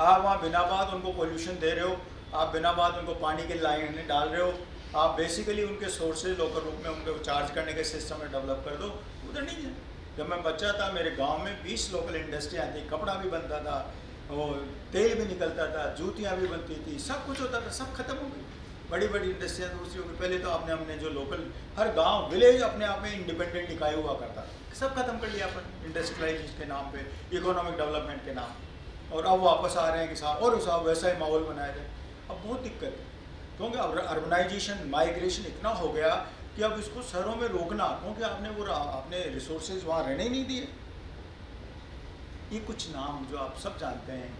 आप वहाँ बिना बात उनको पोल्यूशन दे रहे हो, आप बिना बात उनको पानी की लाइन डाल रहे हो, आप बेसिकली उनके सोर्सेज लोकल रूप में उनको चार्ज करने के सिस्टम में डेवलप कर दो, उधर नहीं है। जब मैं बच्चा था मेरे गांव में 20 लोकल इंडस्ट्रियाँ थी, कपड़ा भी बनता था, वो तेल भी निकलता था, जूतियाँ भी बनती थी, सब कुछ होता था, सब खत्म हो गई। बड़ी बड़ी इंडस्ट्रियाँ दूसरी हो गई। पहले तो हमने जो लोकल हर गांव विलेज अपने आप में इंडिपेंडेंट इकाई हुआ करता था, सब खत्म कर लिया अपन इंडस्ट्रियलाइजेशन के नाम पे, इकोनॉमिक डेवलपमेंट के नाम पे, और अब वापस आ रहे हैं कि साहब और साहब वैसा ही माहौल बनाए थे। अब बहुत दिक्कत है, क्योंकि अब अर्बनाइजेशन, माइग्रेशन इतना हो गया कि अब इसको शहरों में रोकना, क्योंकि आपने रिसोर्सेज वहाँ रहने ही नहीं दिए। ये कुछ नाम जो आप सब जानते हैं,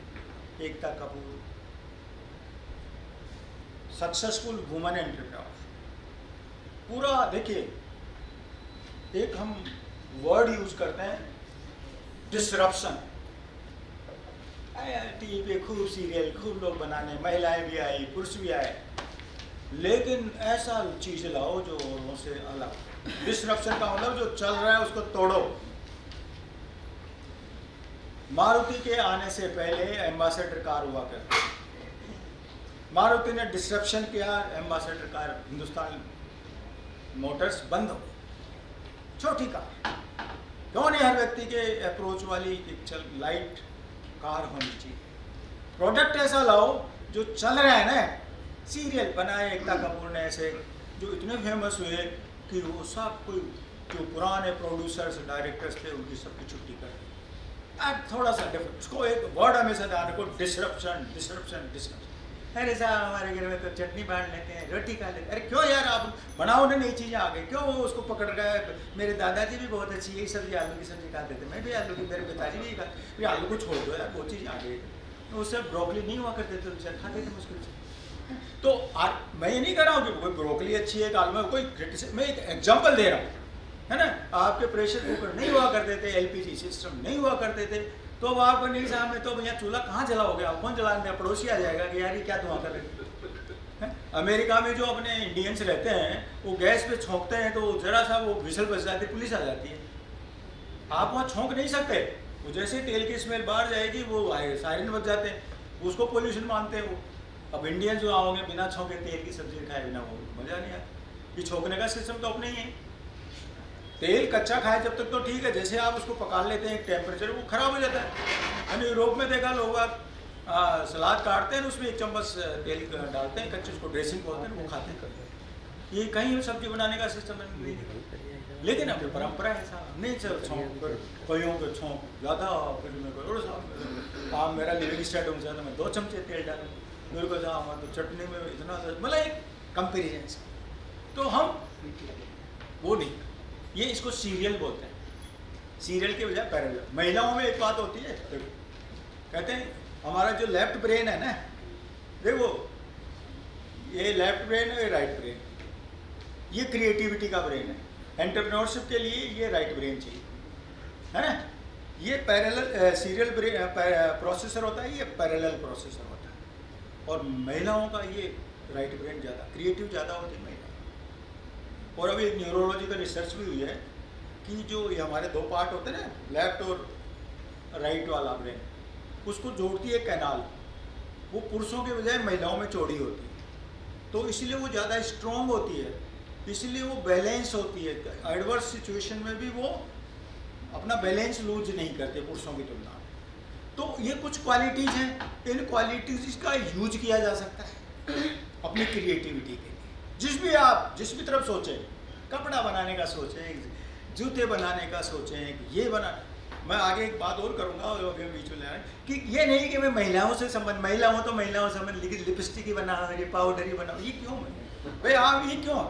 Ekta Kapoor, successful woman entrepreneur, पूरा देखिए, एक हम वर्ड यूज करते हैं डिसरप्शन। टीवी पे खूब सीरियल, खूब लोग बनाने, महिलाएं भी आई, पुरुष भी आए, लेकिन ऐसा चीज लाओ जो औरों से अलग। डिसरप्शन का मतलब जो चल रहा है उसको तोड़ो। मारुति के आने से पहले एम्बेसडर कार हुआ करती, मारुति ने डिसरप्शन किया, एम्बेसडर कार हिंदुस्तान मोटर्स बंद हो गई। छोटी कार, क्यों नहीं हर व्यक्ति के अप्रोच वाली एक लाइट कार होनी चाहिए। प्रोडक्ट ऐसा लाओ जो चल रहा है ना। सीरियल बनाए एकता कपूर ने ऐसे, जो इतने फेमस हुए कि वो सब कोई जो पुराने प्रोड्यूसर्स डायरेक्टर्स थे उनकी सबकी छुट्टी कर दी। अब थोड़ा सा डिफरेंट, उसको एक वर्ड हमेशा ध्यान रखो, डिसरप्शन डिसरप्शन डिसरप्शन। अरे साहब हमारे घर में तो चटनी बांट लेते हैं, रोटी खा लेते हैं। अरे क्यों यार, आप बनाओ ना नई चीज़ें आ गई, क्यों वो उसको पकड़ गए। मेरे दादाजी भी बहुत अच्छी यही सब्जी, आलू की सब्जी खाते थे, मैं भी आलू की, मेरे पिताजी भी खाते, आलू को छोड़ दो यार, वो चीज़ आ गई। तो उससे ब्रोकली नहीं हुआ करते थे, उनसे खाते थे मुश्किल से। तो मैं ये नहीं कह रहा हूँ कि कोई ब्रोकली अच्छी है, आलू में कोई क्रिटिसिज्म, मैं एक एग्जाम्पल दे रहा हूँ, है ना। आपके प्रेशर कुकर नहीं हुआ करते थे, LPG सिस्टम नहीं हुआ करते थे, तो अब आप नहीं साहब में तो भैया चूल्हा कहाँ जलाओगे, आप कौन जलाने दें, पड़ोसी आ जाएगा कि यार ये क्या धुआं कर रहे हैं। अमेरिका में जो अपने इंडियंस रहते हैं वो गैस पे छोंकते हैं तो जरा सा वो विसल बज जाती है, पुलिस आ जाती है। आप वहाँ छोंक नहीं सकते, वो जैसे तेल की स्मेल बाहर जाएगी वो सायरन बज जाते हैं, उसको पोल्यूशन मानते हैं वो। अब इंडियन जो आओगे बिना छोंके तेल की सब्जी खाए बिना, वो मजा नहीं आता। ये छोंकने का सिस्टम तो अपने ही है। तेल कच्चा खाए जब तक तो ठीक है, जैसे आप उसको पका लेते हैं टेम्परेचर वो खराब हो जाता है। मैंने यूरोप में देखा लोग सलाद काटते हैं उसमें 1 चम्मच तेल डालते हैं कच्चे, उसको ड्रेसिंग बोलते हैं, वो खाते हैं। ये कहीं सब्जी बनाने का सिस्टम नहीं है, लेकिन अपनी परंपरा है साहब। नहीं चल छोंक कईयों को छोंक ज़्यादा, आप मेरा लिविंग स्टैंडर्ड ज़्यादा, मैं 2 चमचे तेल डालूँ, मेरे को जहाँ तो चटनी में इतना, मतलब एक कंपेरिजन। तो हम वो नहीं, ये इसको सीरियल बोलते हैं, सीरियल के बजाय पैरेलल। महिलाओं में एक बात होती है, कहते हैं हमारा जो लेफ्ट ब्रेन है ना, देखो ये लेफ्ट ब्रेन है, ये राइट ब्रेन, ये क्रिएटिविटी का ब्रेन है। एंटरप्रेन्योरशिप के लिए ये राइट ब्रेन चाहिए, है ना। ये पैरेलल सीरियल प्रोसेसर होता है, ये पैरेलल प्रोसेसर होता है। और महिलाओं का ये राइट ब्रेन ज़्यादा क्रिएटिव ज़्यादा होती है महिला। और अभी एक न्यूरोलॉजिकल रिसर्च भी हुई है कि जो ये हमारे 2 पार्ट होते हैं ना, लेफ्ट और राइट वाला ब्रेन, उसको जोड़ती है कैनाल, वो पुरुषों के बजाय महिलाओं में चौड़ी होती है। तो इसलिए वो ज़्यादा स्ट्रॉन्ग होती है, इसलिए वो बैलेंस होती है। एडवर्स सिचुएशन में भी वो अपना बैलेंस लूज नहीं करते पुरुषों की तुलना में। तो ये कुछ क्वालिटीज़ हैं, इन क्वालिटीज़ का यूज किया जा सकता है अपनी क्रिएटिविटी के लिए। जिस भी तरफ सोचें, कपड़ा बनाने का सोचें, जूते बनाने का सोचें, ये बना। मैं आगे एक बात और करूँगा और अभी बीच में ले आए कि ये नहीं कि मैं महिलाओं से संबंध, महिला हूँ तो महिलाओं से संबंध, लेकिन लिपस्टिक ही बनाओ, ये पाउडर ही बनाओ, ये क्यों भाई? आप ये क्यों?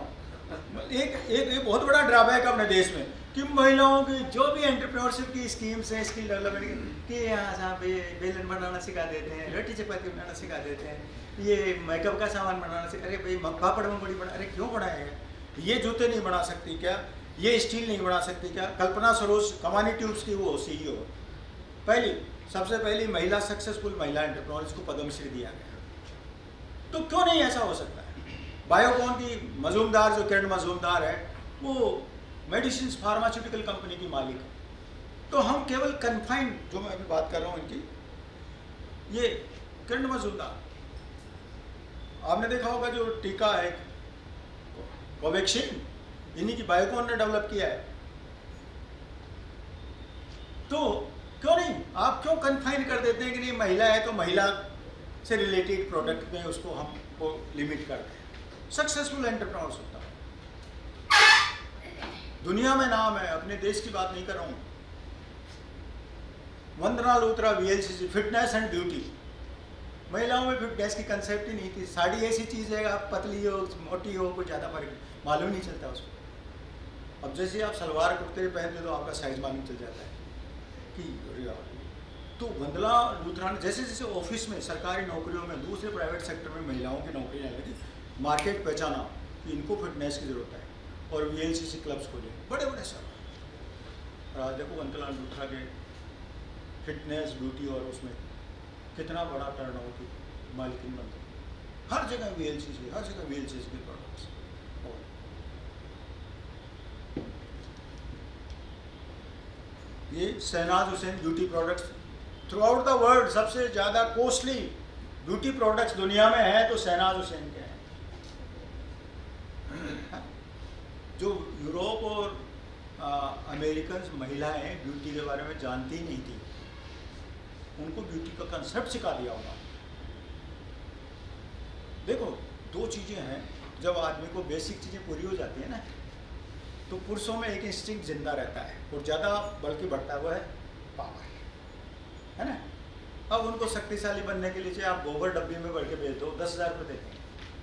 एक बहुत बड़ा ड्रॉबैक है अपने देश में कि महिलाओं की जो भी एंटरप्रेन्योरशिप की स्कीम्स हैं, स्किल डेवलपमेंट की, यहाँ पे बेलन बनाना सिखा देते हैं, रोटी चपाती बनाना सिखा देते हैं, ये मेकअप का सामान बनाना सिखा। अरे भाई पापड़ में बड़ी बना, अरे क्यों बनाएगा? ये जूते नहीं बना सकती क्या? ये स्टील नहीं बना सकती क्या? कल्पना सरोज कमानी ट्यूब्स की वो CEO, सबसे पहली महिला सक्सेसफुल महिला एंटरप्रेन्योर, जिसको पद्मश्री दिया गया। तो क्यों नहीं ऐसा हो सकता है? बायोकॉन की मजूमदार, जो किरण मजूमदार है, वो मेडिसिन फार्मास्यूटिकल कंपनी की मालिक है। तो हम केवल कन्फाइंड, जो मैं अभी बात कर रहा हूँ इनकी, ये किरण मजूमदार, आपने देखा होगा जो टीका है कोवैक्सीन, इन्हीं की बायोकॉन ने डेवलप किया है। तो क्यों नहीं, आप क्यों कन्फाइन कर देते हैं कि नहीं महिला है तो महिला से रिलेटेड प्रोडक्ट में उसको हमको लिमिट करते हैं? सक्सेसफुल एंटरप्रेन्योर्स होता है, दुनिया में नाम है, अपने देश की बात नहीं कर रहा हूँ। Vandana Luthra VLCC, fitness and beauty. महिलाओं में फिटनेस की कंसेप्ट ही नहीं थी। साड़ी ऐसी चीज़ है, आप पतली हो मोटी हो कुछ ज़्यादा फर्क मालूम नहीं चलता उसको। अब जैसे आप सलवार कुर्ते पहनते तो आपका साइज मालूम चल जाता है कि। तो वंदना लूथरा ने जैसे जैसे ऑफिस में, सरकारी नौकरियों में, दूसरे प्राइवेट सेक्टर में महिलाओं की नौकरी आने लगी, मार्केट पहचाना कि इनको फिटनेस की ज़रूरत है और VLCC क्लब्स खोले, बड़े बड़े सर। और आज देखो वंदना लूथरा के फिटनेस ब्यूटी और उसमें कितना बड़ा टर्नओवर की मालिकिन बन गई। हर जगह VLCC, हर जगह VLCC के प्रोडक्ट्स। ये Shahnaz Husain beauty products, throughout the world सबसे ज़्यादा कॉस्टली ब्यूटी प्रोडक्ट्स दुनिया में है तो शहनाज हुसैन के हैं। जो यूरोप और अमेरिकन महिलाएं ब्यूटी के बारे में जानती ही नहीं थी, उनको ब्यूटी का कंसेप्ट सिखा दिया होगा। देखो, दो चीज़ें हैं, जब आदमी को बेसिक चीज़ें पूरी हो जाती है ना, तो पुरुषों में एक इंस्टिंक्ट जिंदा रहता है और ज़्यादा बल्कि बढ़ता हुआ है पावर, है ना। अब उनको शक्तिशाली बनने के लिए चाहे आप गोबर डब्बी में भर के बेच दो, 10,000 रुपये देते हैं,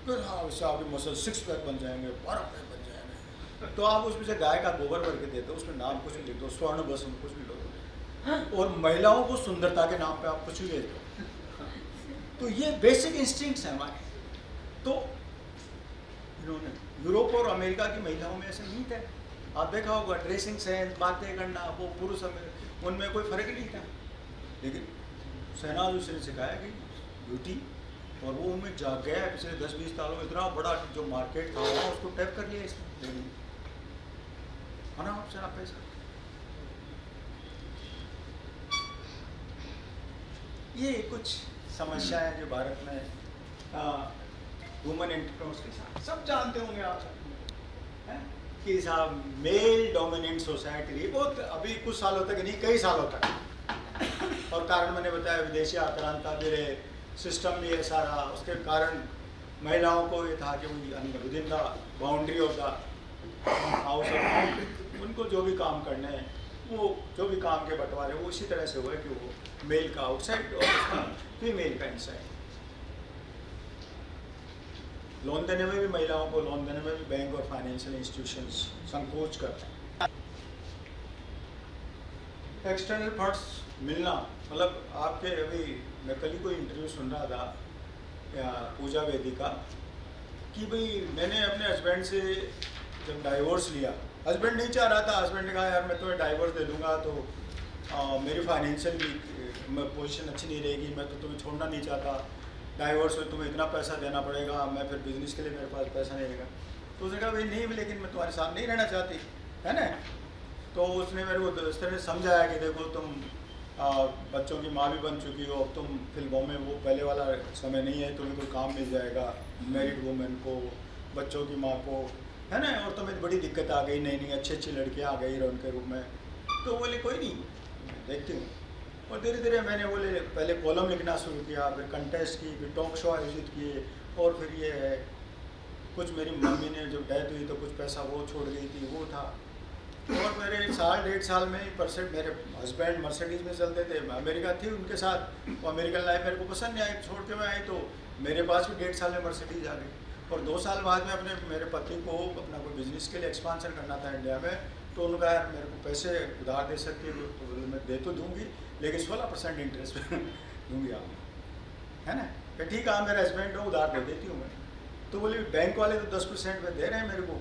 फिर हाँ उससे आपके मसल 6 पैक बन जाएंगे, 12 पैक बन जाएंगे। तो आप उसमें से गाय का गोबर भर के देते हो, उसमें नाम कुछ लिख दो, स्वर्ण बस कुछ भी लो, और महिलाओं को सुंदरता के नाम पे आप कुछ भी भेज दो। तो ये बेसिक इंस्टिंक्ट्स हैं हमारे। तो इन्होंने यूरोप और अमेरिका की महिलाओं में ऐसे नहीं थे। आप देखा होगा ड्रेसिंग सेंस, बातें करना, वो पुरुष उनमें कोई फर्क नहीं था। लेकिन शहनाज हुसैन ने सिखाया कि ब्यूटी, और वो उनमें जाग गया है। पिछले 10-20 सालों में इतना बड़ा जो मार्केट था उसको टैप कर लिया इसने, है ना। आपसे आप पैसा, ये कुछ समस्याएं जो भारत में वुमेन एंटरप्रेन्योर्स के साथ, सब जानते होंगे आप हैं कि साहब मेल डोमिनेंट सोसाइटी रही बहुत, अभी कुछ सालों तक नहीं, कई सालों तक। और कारण मैंने बताया, विदेशी आक्रांता मेरे सिस्टम भी ऐसा रहा, उसके कारण महिलाओं को ये था कि with in the boundary of the house of, उनको जो भी काम करने हैं, वो जो भी काम के बंटवारे वो इसी तरह से हुआ कि वो मेल का आउटसाइड और फीमेल का इनसाइड। लोन देने में भी, महिलाओं को लोन देने में भी बैंक और फाइनेंशियल इंस्टीट्यूशंस संकोच करते हैं। एक्सटर्नल फंड्स मिलना, मतलब आपके, अभी मैं कल ही कोई इंटरव्यू सुन रहा था पूजा वेदी का, कि भाई मैंने अपने हस्बैंड से जब डाइवोर्स लिया, हस्बैंड नहीं चाह रहा था, हस्बैंड ने कहा यार मैं तुम्हें डाइवोर्स दे दूंगा तो मेरी फाइनेंशियल पोजीशन अच्छी नहीं रहेगी, मैं तो तुम्हें छोड़ना नहीं चाहता, डाइवोर्स में तुम्हें इतना पैसा देना पड़ेगा, मैं फिर बिजनेस के लिए मेरे पास पैसा नहीं रहेगा। तो उसने कहा भाई नहीं, लेकिन मैं तुम्हारे साथ नहीं रहना चाहती, है ना। तो उसने मेरे को इस तरह समझाया कि देखो तुम बच्चों की माँ भी बन चुकी हो, अब तुम फिल्मों में वो पहले वाला समय नहीं है, तुम्हें कोई काम मिल जाएगा मैरिड वुमेन को, बच्चों की माँ को, है ना, और तुम्हें बड़ी दिक्कत आ गई, नई नई अच्छी अच्छी लड़कियाँ आ गई हीरोइन के रूप में। तो बोले कोई नहीं, देखती हूँ। और धीरे धीरे मैंने बोले पहले कॉलम लिखना शुरू किया, फिर कंटेस्ट की, फिर टॉक शो आयोजित किए, और फिर ये है कुछ मेरी मम्मी ने जब डेथ हुई तो कुछ पैसा वो छोड़ गई थी, वो था। और मेरे 1.5 साल में ही परसेंट, मेरे हस्बैंड मर्सिडीज में चलते थे, मैं अमेरिका थी उनके साथ, वो अमेरिकन लाइफ मेरे को पसंद नहीं आई, छोड़ के मैं आई, तो मेरे पास भी 1.5 साल में मर्सिडीज आ गई। और 2 साल बाद में अपने मेरे पति को अपना कोई बिजनेस के लिए एक्सपांशन करना था इंडिया में, तो उन्होंने कहा यार मेरे को पैसे उधार दे सकती है, तो मैं दे तो दूँगी लेकिन 16% इंटरेस्ट दूँगी आप, है ना। फिर ठीक है मेरे हस्बैंड को उधार दे देती हूँ मैं। तो बोले बैंक वाले तो 10% में दे रहे हैं मेरे को,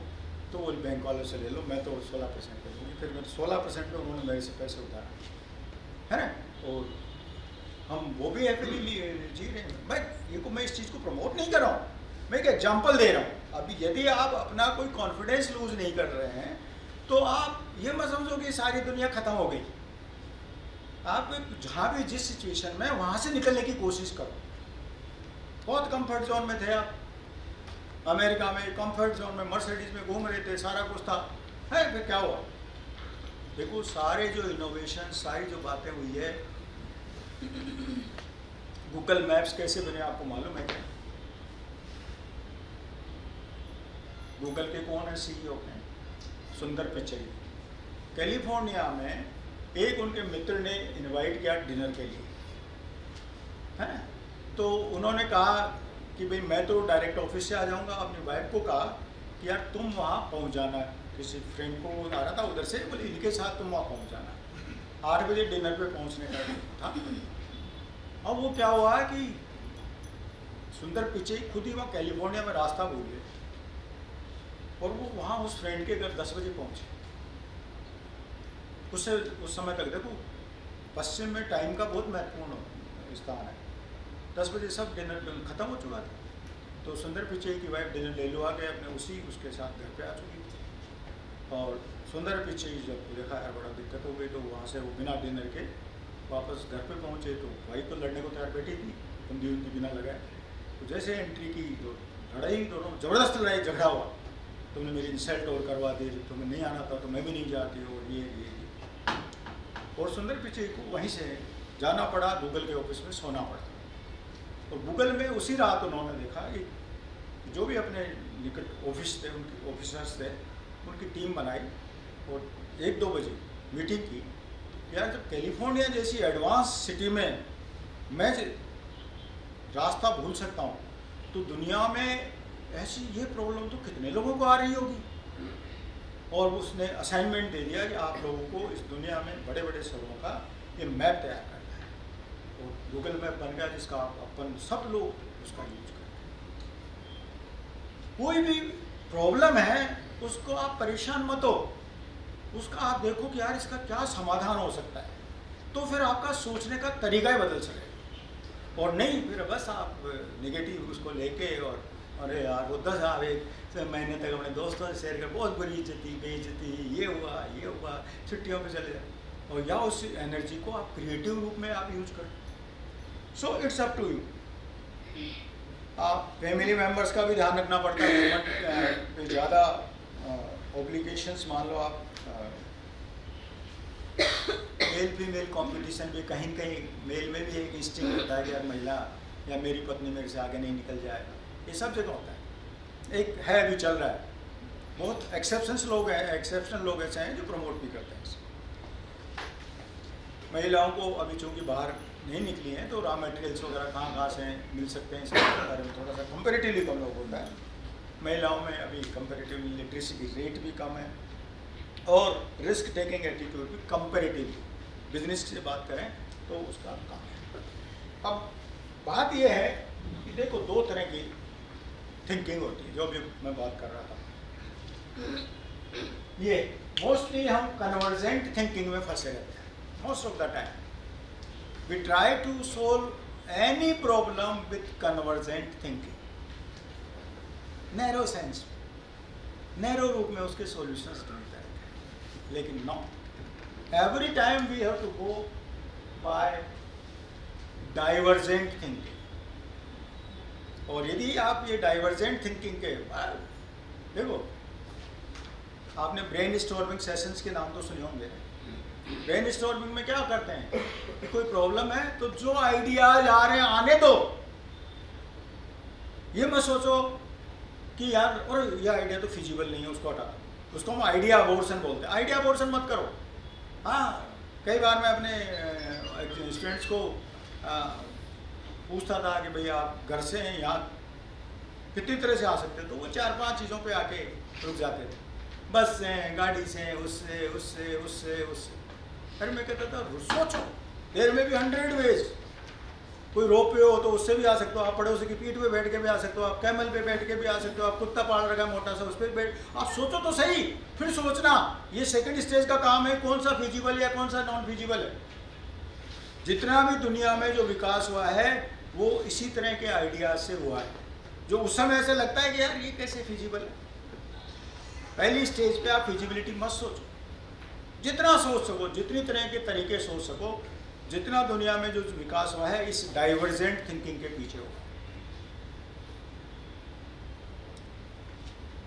तो बोले बैंक वालों से ले लो, मैं तो 16% पे दूँगी। फिर मेरे 16% पे उन्होंने मेरे से पैसे उधार, है ना। और हम वो भी हैप्पीली जी रहे हैं। मैं इस चीज़ को प्रमोट नहीं कर रहा हूँ, मैं एक एग्जाम्पल दे रहा हूँ। अभी यदि आप अपना कोई कॉन्फिडेंस लूज नहीं कर रहे हैं तो आप ये मत समझो कि सारी दुनिया खत्म हो गई। आप जहाँ भी जिस सिचुएशन में, वहाँ से निकलने की कोशिश करो। बहुत कंफर्ट जोन में थे आप, अमेरिका में कंफर्ट जोन में मर्सिडीज में घूम रहे थे, सारा कुछ था, है, फिर क्या हुआ? देखो सारे जो इनोवेशन, सारी जो बातें हुई है, गूगल मैप्स कैसे बने आपको मालूम है क्या? गूगल के कौन है सीईओ हैं? सुंदर पिचई। कैलिफोर्निया में एक उनके मित्र ने इनवाइट किया डिनर के लिए, है ना। तो उन्होंने कहा कि भाई मैं तो डायरेक्ट ऑफिस से आ जाऊंगा, अपनी वाइफ को कहा कि यार तुम वहाँ पहुँच जाना, किसी फ्रेंड को आ रहा था उधर से, बोले इनके साथ तुम वहाँ पहुँच जाना। 8 बजे डिनर पे पहुँचने का था। अब वो क्या हुआ कि सुंदर पिचई खुद ही वहाँ कैलिफोर्निया में रास्ता भूल गए, और वो वहाँ उस फ्रेंड के घर 10 बजे पहुँचे। उससे उस समय तक देखो पश्चिम में टाइम का बहुत महत्वपूर्ण स्थान है। 10 बजे सब डिनर ख़त्म हो चुका था। तो सुंदर पिचई की वाइफ डिनर ले लो आ गए अपने, उसके साथ घर पे आ चुकी थी। और सुंदर पिचई जब देखा यार बड़ा दिक्कत हो गई, तो वहाँ से वो बिना डिनर के वापस घर पे पहुँचे। तो वाइफ तो लड़ने को तैयार बैठी थी, बंदी उनकी बिना लगाए। तो जैसे एंट्री की तो लड़ाई, दोनों ज़बरदस्त लड़ाई झगड़ा हुआ, तुमने मेरी इंसल्ट और करवा दी, तुम्हें नहीं आना था तो मैं भी नहीं जाती, और ये। और सुंदर पिचई को वहीं से जाना पड़ा, गूगल के ऑफिस में सोना पड़ा। और गूगल में उसी रात उन्होंने देखा कि जो भी अपने निकट ऑफिस थे, उनके ऑफिसर्स थे, उनकी टीम बनाई और 1-2 बजे मीटिंग की। यार जब कैलिफोर्निया जैसी एडवांस सिटी में मैं रास्ता भूल सकता हूँ, तो दुनिया में ऐसी ये प्रॉब्लम तो कितने लोगों को आ रही होगी। और उसने असाइनमेंट दे दिया कि आप लोगों को इस दुनिया में बड़े बड़े शहरों का ये मैप तैयार करना है। और गूगल मैप बन गया जिसका अपन सब लोग उसका यूज करते हैं। कोई भी प्रॉब्लम है उसको आप परेशान मत हो, उसका आप देखो कि यार इसका क्या समाधान हो सकता है, तो फिर आपका सोचने का तरीका ही बदल सकेगा। और नहीं फिर बस आप नेगेटिव उसको लेके, और अरे यार वो 10 महीने तक अपने दोस्तों से शेयर कर, बहुत बुरी बेइज्जती, ये हुआ, छुट्टियों पे चले जाओ। और या उस एनर्जी को आप क्रिएटिव रूप में आप यूज करें। So it's up to you. आप फैमिली मेम्बर्स का भी ध्यान रखना पड़ता है। ज़्यादा ऑब्लिगेशंस, मान लो आप मेल फीमेल कंपटीशन भी कहीं मेल में भी एक इंस्टिंक्ट होता है कि यार महिला या मेरी पत्नी मेरे से आगे नहीं निकल जाएगा, ये सब जगह होता है। एक है अभी चल रहा है, बहुत एक्सेप्शनल लोग ऐसे हैं जो प्रमोट भी करते हैं इसे। महिलाओं को अभी चूँकि बाहर नहीं निकली हैं तो रॉ मटेरियल्स वगैरह कहाँ से मिल सकते हैं, इसके बारे में थोड़ा सा कंपेरेटिवली कम लोग होता है। महिलाओं में अभी कंपेरेटिवली लिटरेसी की रेट भी कम है, और रिस्क टेकिंग एटीट्यूड भी कंपेरेटिवली, बिजनेस से बात करें तो उसका कम है। अब बात यह है कि देखो 2 तरह की थिंकिंग होती है, जो अभी मैं बात कर रहा था। ये मोस्टली हम कन्वर्जेंट थिंकिंग में फंसे रहते हैं। Most of the time we try to solve any problem with convergent thinking, narrow sense, narrow रूप में उसके सॉल्यूशंस ढूंढते रहते हैं। लेकिन no, every time we have to go by divergent thinking. और यदि आप ये डाइवर्जेंट थिंकिंग के देखो, आपने ब्रेन स्टॉर्मिंग सेशंस के नाम तो सुने होंगे। ब्रेन स्टॉर्मिंग में क्या करते हैं कि कोई प्रॉब्लम है तो जो आइडियाज आ रहे हैं आने दो, ये मत सोचो कि यार और ये आइडिया तो फिजिबल नहीं है, उसको हटा दो। उसको हम आइडिया अबॉर्शन बोलते हैं। आइडिया अबॉर्शन मत करो। हाँ, कई बार मैं अपने स्टूडेंट्स को पूछता था कि भाई आप घर से हैं, यहाँ कितनी तरह से आ सकते हैं, तो वो 4-5 चीज़ों पे आके रुक जाते थे। बस से, गाड़ी से, उससे उससे उससे उससे। फिर मैं कहता था सोचो, देर में भी 100 वेज। कोई रोप पे हो तो उससे भी आ सकते हो, आप पड़ोसी की पीठ पे बैठ के भी आ सकते हो, आप कैमल पे बैठ के भी आ सकते हो, आप कुत्ता पाल रखा है मोटा सा, उस पर बैठ, आप सोचो तो सही। फिर सोचना, ये सेकंड स्टेज का काम है, कौन सा फिजिबल या कौन सा नॉन फिजिबल है। जितना भी दुनिया में जो विकास हुआ है वो इसी तरह के आइडियाज से हुआ है, जो उस समय ऐसे लगता है कि यार ये कैसे फिजिबल है। पहली स्टेज पे आप फिजिबिलिटी मत सोचो, जितना सोच सको, जितनी तरह के तरीके सोच सको, जितना दुनिया में जो विकास हुआ है इस डाइवर्जेंट थिंकिंग के पीछे हुआ।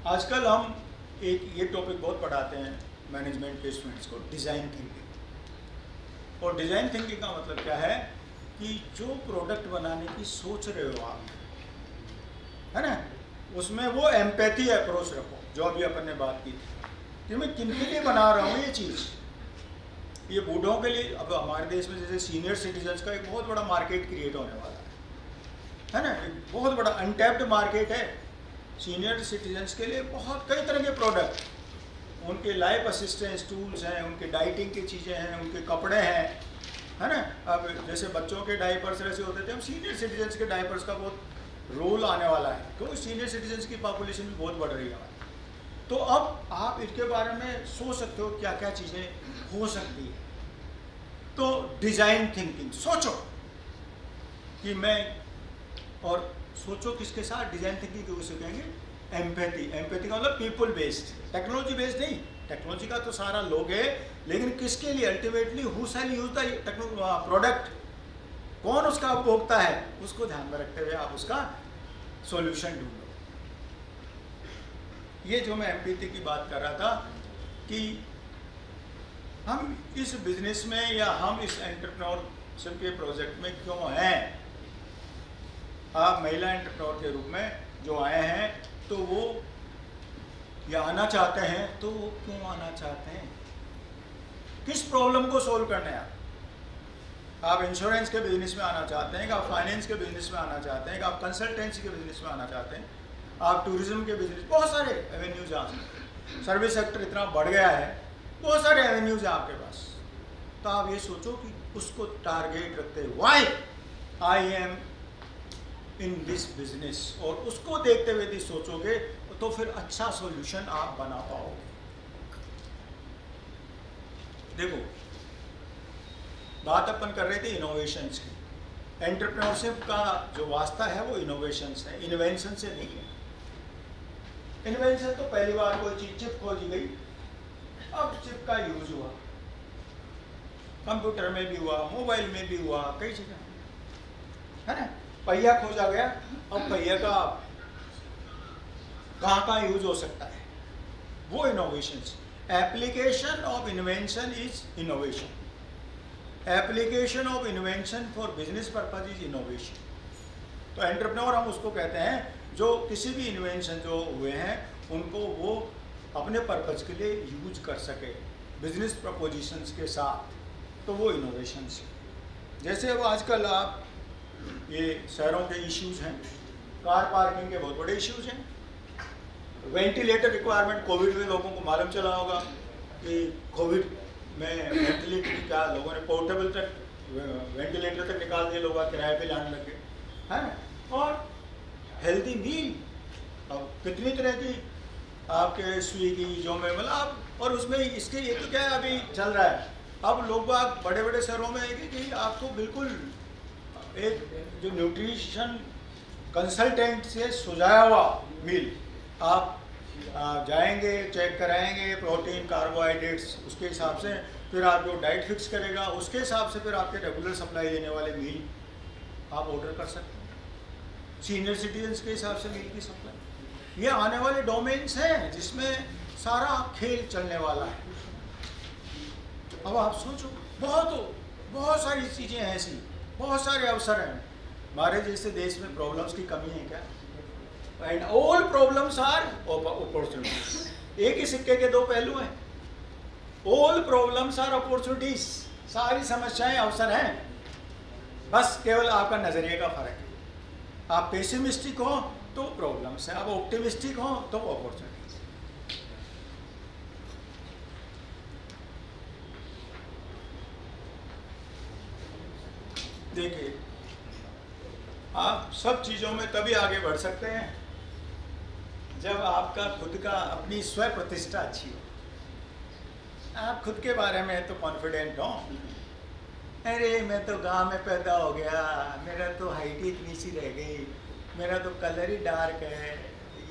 आजकल हम एक ये टॉपिक बहुत पढ़ाते हैं मैनेजमेंट के स्टूडेंट्स को, डिज़ाइन थिंकिंग। और डिज़ाइन थिंकिंग का मतलब क्या है कि जो प्रोडक्ट बनाने की सोच रहे हो आप, है ना, उसमें वो एम्पैथी अप्रोच रखो, जो अभी अपन ने बात की थी कि मैं किनके लिए बना रहा हूँ ये चीज़। ये बूढ़ों के लिए, अब हमारे देश में जैसे सीनियर सिटीजन्स का एक बहुत बड़ा मार्केट क्रिएट होने वाला है ना, एक बहुत बड़ा अनटैप्ड मार्केट है सीनियर सिटीजन्स के लिए। बहुत कई तरह के प्रोडक्ट, उनके लाइफ असिस्टेंस टूल्स हैं, उनके डाइटिंग की चीज़ें हैं, उनके कपड़े हैं, है ना। अब जैसे बच्चों के डायपर्स ऐसे होते थे, अब सीनियर सिटीजन्स के डायपर्स का बहुत रोल आने वाला है, क्योंकि सीनियर सिटीजन्स की पॉपुलेशन भी बहुत बढ़ रही है। तो अब आप इसके बारे में सोच सकते हो क्या क्या चीज़ें हो सकती है। तो डिज़ाइन थिंकिंग, सोचो कि मैं, और सोचो किसके साथ, डिज़ाइन थिंकिंग को उसे कहेंगे एम्पैथी। एम्पैथी का मतलब पीपल बेस्ड, टेक्नोलॉजी बेस्ड नहीं। टेक्नोलॉजी का तो सारा लोग है, लेकिन किसके लिए, ultimately who shall use the product, कौन उसका उपभोक्ता है, उसको ध्यान में रखते हुए आप उसका सॉल्यूशन ढूंढो। ये जो मैं एम्पैथी की बात कर रहा था कि हम इस बिजनेस में या हम इस एंटरप्रेन्योरशिप के प्रोजेक्ट में क्यों हैं। आप महिला एंटरप्रेन्योर के रूप में जो आए हैं, तो वो या आना चाहते हैं, तो वो क्यों आना चाहते हैं, किस प्रॉब्लम को सोल्व करने हैं। आप इंश्योरेंस के बिजनेस में आना चाहते हैं, कि आप फाइनेंस के बिजनेस में आना चाहते हैं, कि आप कंसल्टेंसी के बिजनेस में आना चाहते हैं, आप टूरिज्म के बिजनेस, बहुत सारे एवेन्यूज हैं। सर्विस सेक्टर इतना बढ़ गया है, बहुत सारे एवेन्यूज हैं आपके पास। तो आप ये सोचो कि उसको टारगेट रखते हैं, why I am in this business, और उसको देखते हुए यदि सोचोगे तो फिर अच्छा सॉल्यूशन आप बना पाओगे। देखो, बात अपन कर रहे थे इनोवेशंस की। एंटरप्रेन्योरशिप का जो वास्ता है वो इनोवेशंस है, इन्वेंशन से नहीं है। इन्वेंशन तो पहली बार कोई चीज चिप खोजी गई, अब चिप का यूज हुआ, कंप्यूटर में भी हुआ, मोबाइल में भी हुआ, कई चीजें, है ना। पहिया खोजा गया, अब पहिया का कहाँ कहाँ यूज हो सकता है, वो innovation. Application of invention is innovation. Application of invention for business purpose is innovation. तो एंटरप्रेन्योर हम उसको कहते हैं जो किसी भी इन्वेंशन जो हुए हैं उनको वो अपने पर्पज के लिए यूज कर सके बिजनेस प्रपोजिशंस के साथ, तो वो इनोवेशंस है। जैसे अब आजकल आप ये शहरों के इश्यूज हैं, कार पार्किंग के बहुत बड़े इश्यूज हैं, वेंटिलेटर रिक्वायरमेंट, कोविड में लोगों को मालूम चला होगा कि कोविड में वेंटिलेटर की क्या, लोगों ने पोर्टेबल तक वेंटिलेटर तक निकाल दिए, लोग किराए पे लाने लगे, है ना। और हेल्दी मील, अब कितनी तरह की आपके स्विगी, जोमेटो, मतलब आप, और उसमें इसके ये तो क्या है अभी चल रहा है, अब लोग बाग बड़े बड़े शहरों में है कि आपको बिल्कुल एक जो न्यूट्रिशन कंसल्टेंट से सुझाया हुआ मील आप जाएंगे, चेक कराएंगे प्रोटीन, कार्बोहाइड्रेट्स, उसके हिसाब से फिर आप जो डाइट फिक्स करेगा उसके हिसाब से फिर आपके रेगुलर सप्लाई देने वाले मील आप ऑर्डर कर सकते हैं। सीनियर सिटीजन्स के हिसाब से मील की सप्लाई, ये आने वाले डोमेन्स हैं जिसमें सारा खेल चलने वाला है। अब आप सोचो, बहुत सारी चीज़ें हैं ऐसी, बहुत सारे अवसर हैं। हमारे जैसे देश में प्रॉब्लम्स की कमी है क्या? And all problems are opportunities. एक ही सिक्के के दो पहलू हैं। ऑल प्रॉब्लम्स आर अपॉर्चुनिटीज, सारी समस्याएं अवसर हैं, बस केवल आपका नजरिए का फर्क है। आप पेसिमिस्टिक हो तो प्रॉब्लम्स है, आप ऑप्टिमिस्टिक हो तो अपॉर्चुनिटीज। देखिए, आप सब चीजों में तभी आगे बढ़ सकते हैं जब आपका खुद का अपनी स्व प्रतिष्ठा अच्छी हो। आप खुद के बारे में तो कॉन्फिडेंट हो, अरे मैं तो गांव में पैदा हो गया, मेरा तो हाइट ही इतनी सी रह गई, मेरा तो कलर ही डार्क है,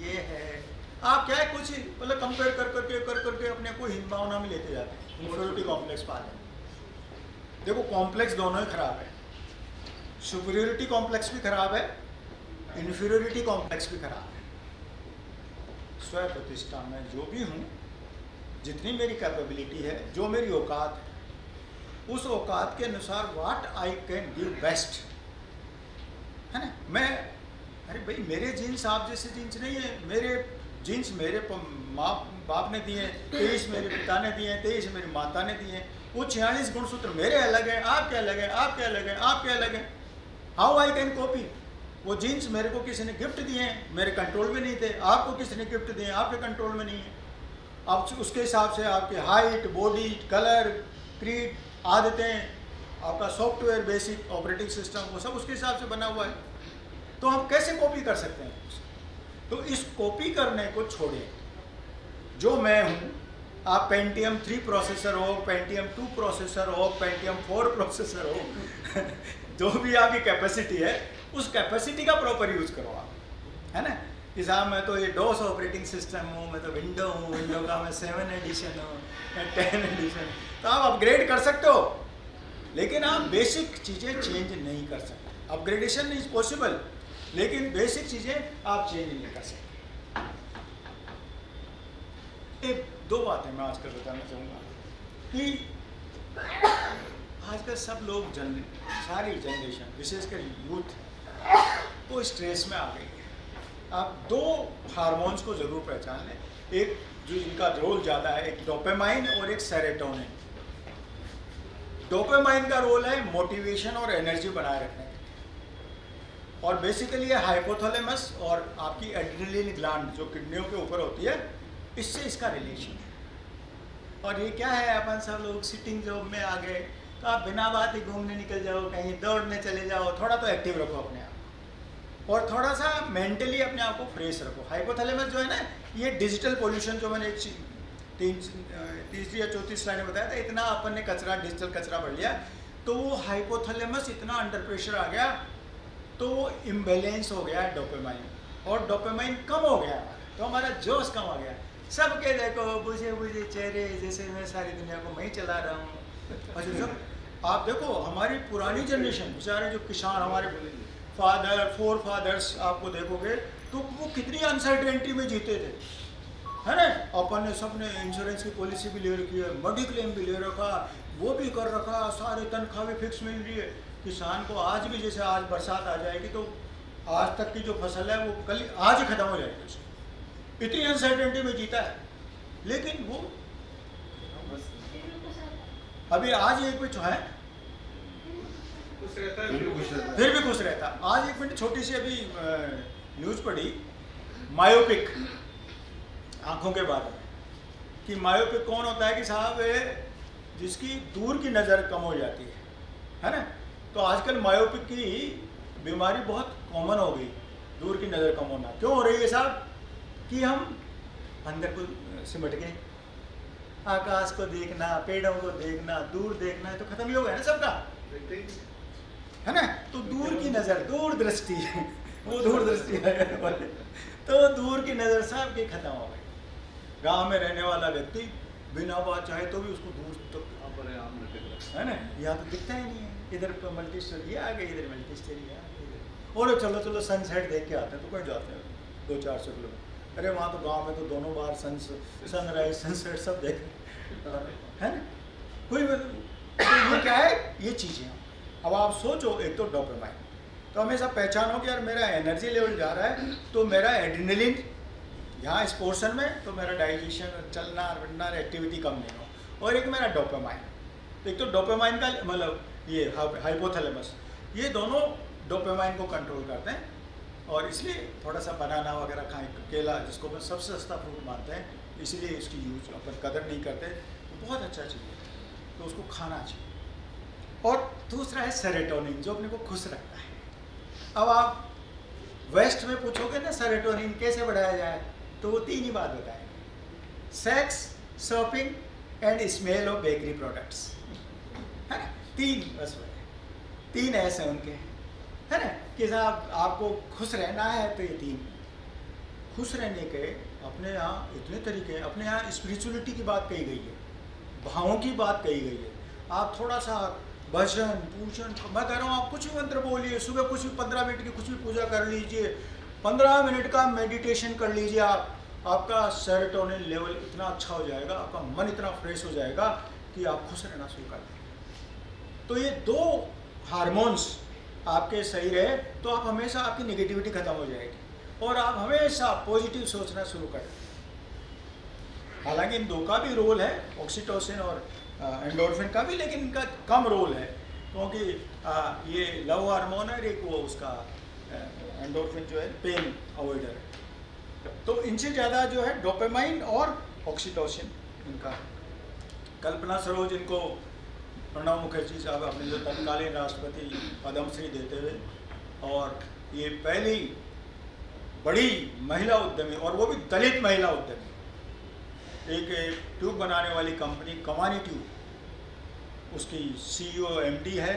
ये है। आप क्या है कुछ मतलब कंपेयर कर करके अपने को हीन भावना में लेते जाते हैं, इन्फीरियरिटी कॉम्प्लेक्स पाते हैं। देखो, कॉम्प्लेक्स दोनों ही खराब है, सुपीरियरिटी कॉम्प्लेक्स भी खराब है, इन्फीरियरिटी कॉम्प्लेक्स भी खराब है। स्व प्रतिष्ठा में जो भी हूँ, जितनी मेरी कैपेबिलिटी है, जो मेरी औकात है, उस औकात के अनुसार what I can give best, है ना। मैं, अरे भाई मेरे जीन्स आप जैसे जीन्स नहीं है, मेरे जीन्स मेरे माँ बाप ने दिए, 23 मेरे पिता ने दिए, 23 मेरी माता ने दिए। वो 46 गुणसूत्र मेरे अलग है, आपके अलग है, आपके अलग है, आपके अलग है। How I can copy? वो जीन्स मेरे को किसी ने गिफ्ट दिए हैं, मेरे कंट्रोल में नहीं थे, आपको किसी ने गिफ्ट दिए, आपके कंट्रोल में नहीं है। आप उसके हिसाब से आपकी हाइट, बॉडी, कलर, क्रीड, आदतें, आपका सॉफ्टवेयर, बेसिक ऑपरेटिंग सिस्टम, वो सब उसके हिसाब से बना हुआ है। तो हम कैसे कॉपी कर सकते हैं? तो इस कॉपी करने को छोड़िए। जो मैं हूँ, आप पेंटियम 3 प्रोसेसर हो, पेंटियम 2 प्रोसेसर हो, पेंटियम 4 प्रोसेसर हो जो भी आपकी कैपेसिटी है, उस कैपेसिटी का प्रॉपर यूज करो आप, है ना। कि साहब मैं तो ये डोस ऑपरेटिंग सिस्टम हूँ, मैं तो विंडो हूँ, विंडो का मैं 7 एडिशन हूँ, 10 एडिशन। तो आप अपग्रेड कर सकते हो, लेकिन आप बेसिक चीज़ें चेंज नहीं कर सकते। अपग्रेडेशन इज पॉसिबल, लेकिन बेसिक चीज़ें आप चेंज नहीं कर सकते। एक दो बातें मैं आजकल बताना चाहूँगा कि आजकल सब लोग सारी जनरेशन, विशेषकर यूथ, वो स्ट्रेस में आ गई है। आप 2 हार्मोन्स को ज़रूर पहचान लें, एक जो इनका रोल ज़्यादा है, एक डोपामाइन और एक सेरोटोनिन। डोपामाइन का रोल है मोटिवेशन और एनर्जी बनाए रखने के लिए, और बेसिकली ये हाइपोथैलेमस और आपकी एड्रेनलिन ग्लैंड जो किडनियों के ऊपर होती है, इससे इसका रिलेशन है। और ये क्या है, अपन सब लोग सिटिंग जॉब में आ गए, तो आप बिना बात ही घूमने निकल जाओ, कहीं दौड़ने चले जाओ, थोड़ा तो एक्टिव रखो अपने आप को, और थोड़ा सा मेंटली अपने आप को फ्रेश रखो। हाइपोथैलेमस जो है ना, ये डिजिटल पोल्यूशन, जो मैंने एक तीसरी या चौथी स्लाइड में बताया था, इतना अपन ने कचरा, डिजिटल कचरा भर लिया, तो वो हाइपोथैलेमस इतना अंडर प्रेशर आ गया, तो वो इम्बैलेंस हो गया डोपामाइन, और डोपामाइन कम हो गया, तो हमारा जोश कम आ गया। सबके देखो बुझे बुझे चेहरे, जैसे मैं सारी दुनिया को मैं ही चला रहा हूँ। अच्छा, जब आप देखो हमारी पुरानी जनरेशन, बेचारे जो किसान, हमारे फादर, 4 फादर्स, आपको देखोगे तो वो कितनी अनसर्टेनिटी में जीते थे, है ना। अपन ने सबने इंश्योरेंस की पॉलिसी भी ले रखी है, मेडिक्लेम भी ले रखा, वो भी कर रखा, सारे तनख्वाह भी फिक्स मिल रही है। किसान को आज भी, जैसे आज बरसात आ जाएगी तो आज तक की जो फसल है वो कल आज ही खत्म हो जाएगी उसकी, इतनी अनसर्टेनिटी में जीता है। लेकिन वो अभी आज एक भी है, फिर भी खुश रहता। आज एक मिनट छोटी सी अभी न्यूज़ पढ़ी, मायोपिक आंखों के बारे में, कि मायोपिक कौन होता है, कि साहब जिसकी दूर की नज़र कम हो जाती है ना। तो आजकल मायोपिक की बीमारी बहुत कॉमन हो गई, दूर की नज़र कम होना। क्यों हो रही है साहब? कि हम अंदर को सिमट गए, आकाश को देखना, पेड़ों को देखना, दूर देखना है तो खत्म ही हो गया ना सबका, है ना। तो दूर की नज़र, दूर दृष्टि वो दूर दृष्टि है तो दूर की नज़र सबकी खत्म हो गई। गांव में रहने वाला व्यक्ति बिना बात चाहे तो भी उसको दूर तक है ना, यहाँ तो दिखता ही नहीं है। इधर तो मल्टी स्टोरी आ गई, इधर मल्टी स्टोरी आ गई, और चलो चलो सनसेट देख के आते हैं, तो कहीं जाते हैं 200-400 किलोमीटर। अरे वहाँ तो गांव में तो दोनों बार सनराइज सनसेट सब देख है ना। कोई तो ये क्या है, ये चीज़ें। अब आप सोचो, एक तो डोपामाइन, तो हमेशा पहचानो कि यार मेरा एनर्जी लेवल जा रहा है, तो मेरा एड्रेनलिन यहाँ इस पोर्शन में, तो मेरा डाइजेशन चलना फिरना एक्टिविटी कम नहीं हो। और एक मेरा डोपामाइन, एक तो डोपामाइन का मतलब ये हाइपोथैलेमस, ये दोनों डोपामाइन को कंट्रोल करते हैं, और इसलिए थोड़ा सा बनाना वगैरह खाएं, केला जिसको अपन सबसे सस्ता फ्रूट मानते हैं, इसलिए इसकी यूज अपन कदर नहीं करते, तो बहुत अच्छा चीज़ है, तो उसको खाना चाहिए। और दूसरा है सेरोटोनिन, जो अपने को खुश रखता है। अब आप वेस्ट में पूछोगे ना सेरोटोनिन कैसे बढ़ाया जाए, तो वो 3 ही बात बताएंगे: sex, shopping and smell of bakery products, है ना। 3 बस 3 ऐसे उनके, है ना, कि साहब आपको खुश रहना है तो ये 3। खुश रहने के अपने यहाँ इतने तरीके, अपने यहाँ स्पिरिचुअलिटी की बात कही गई है, भावों की बात कही गई है। आप थोड़ा सा भजन पूजन, मैं कह रहा हूँ आप कुछ भी मंत्र बोलिए, सुबह कुछ भी 15 मिनट की कुछ भी पूजा कर लीजिए, 15 मिनट का मेडिटेशन कर लीजिए, आपका सेरोटोनिन लेवल इतना अच्छा हो जाएगा, आपका मन इतना फ्रेश हो जाएगा कि आप खुश रहना शुरू कर देंगे। तो ये 2 हार्मोन्स आपके सही रहे तो आप हमेशा, आपकी नेगेटिविटी खत्म हो जाएगी और आप हमेशा पॉजिटिव सोचना शुरू कर देंगे। हालांकि इन 2 का भी रोल है, ऑक्सीटोसिन और एंडोर्फिन का भी, लेकिन इनका कम रोल है, क्योंकि ये लव हार्मोन है, एक वो उसका एंडोर्फिन जो है पेन अवॉइडर है। तो इनसे ज़्यादा जो है डोपामाइन और ऑक्सीटोसिन इनका। कल्पना सरोज, इनको प्रणब मुखर्जी साहब अपने जो तत्कालीन राष्ट्रपति पद्मश्री देते हुए, और ये पहली बड़ी महिला उद्यमी, और वो भी दलित महिला उद्यमी, एक ट्यूब बनाने वाली कंपनी कमानी ट्यूब, उसकी CEO MD है,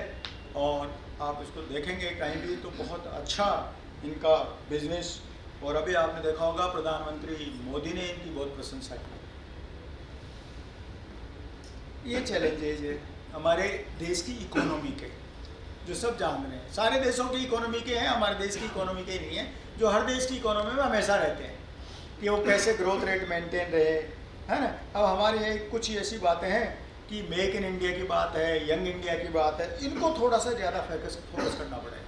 और आप इसको देखेंगे कहीं भी तो बहुत अच्छा इनका बिजनेस। और अभी आपने देखा होगा प्रधानमंत्री मोदी ने इनकी बहुत प्रशंसा की। ये चैलेंजेज है हमारे देश की इकोनॉमी के, जो सब जान रहे हैं। सारे देशों की इकोनॉमी के हैं, हमारे देश की इकोनॉमी के नहीं है, जो हर देश की इकोनॉमी में हमेशा रहते हैं कि वो कैसे ग्रोथ रेट मेंटेन रहे, है ना। अब हमारे ये कुछ ऐसी बातें हैं कि मेक इन इंडिया की बात है, यंग इंडिया की बात है, इनको थोड़ा सा ज़्यादा फोकस करना पड़ेगा।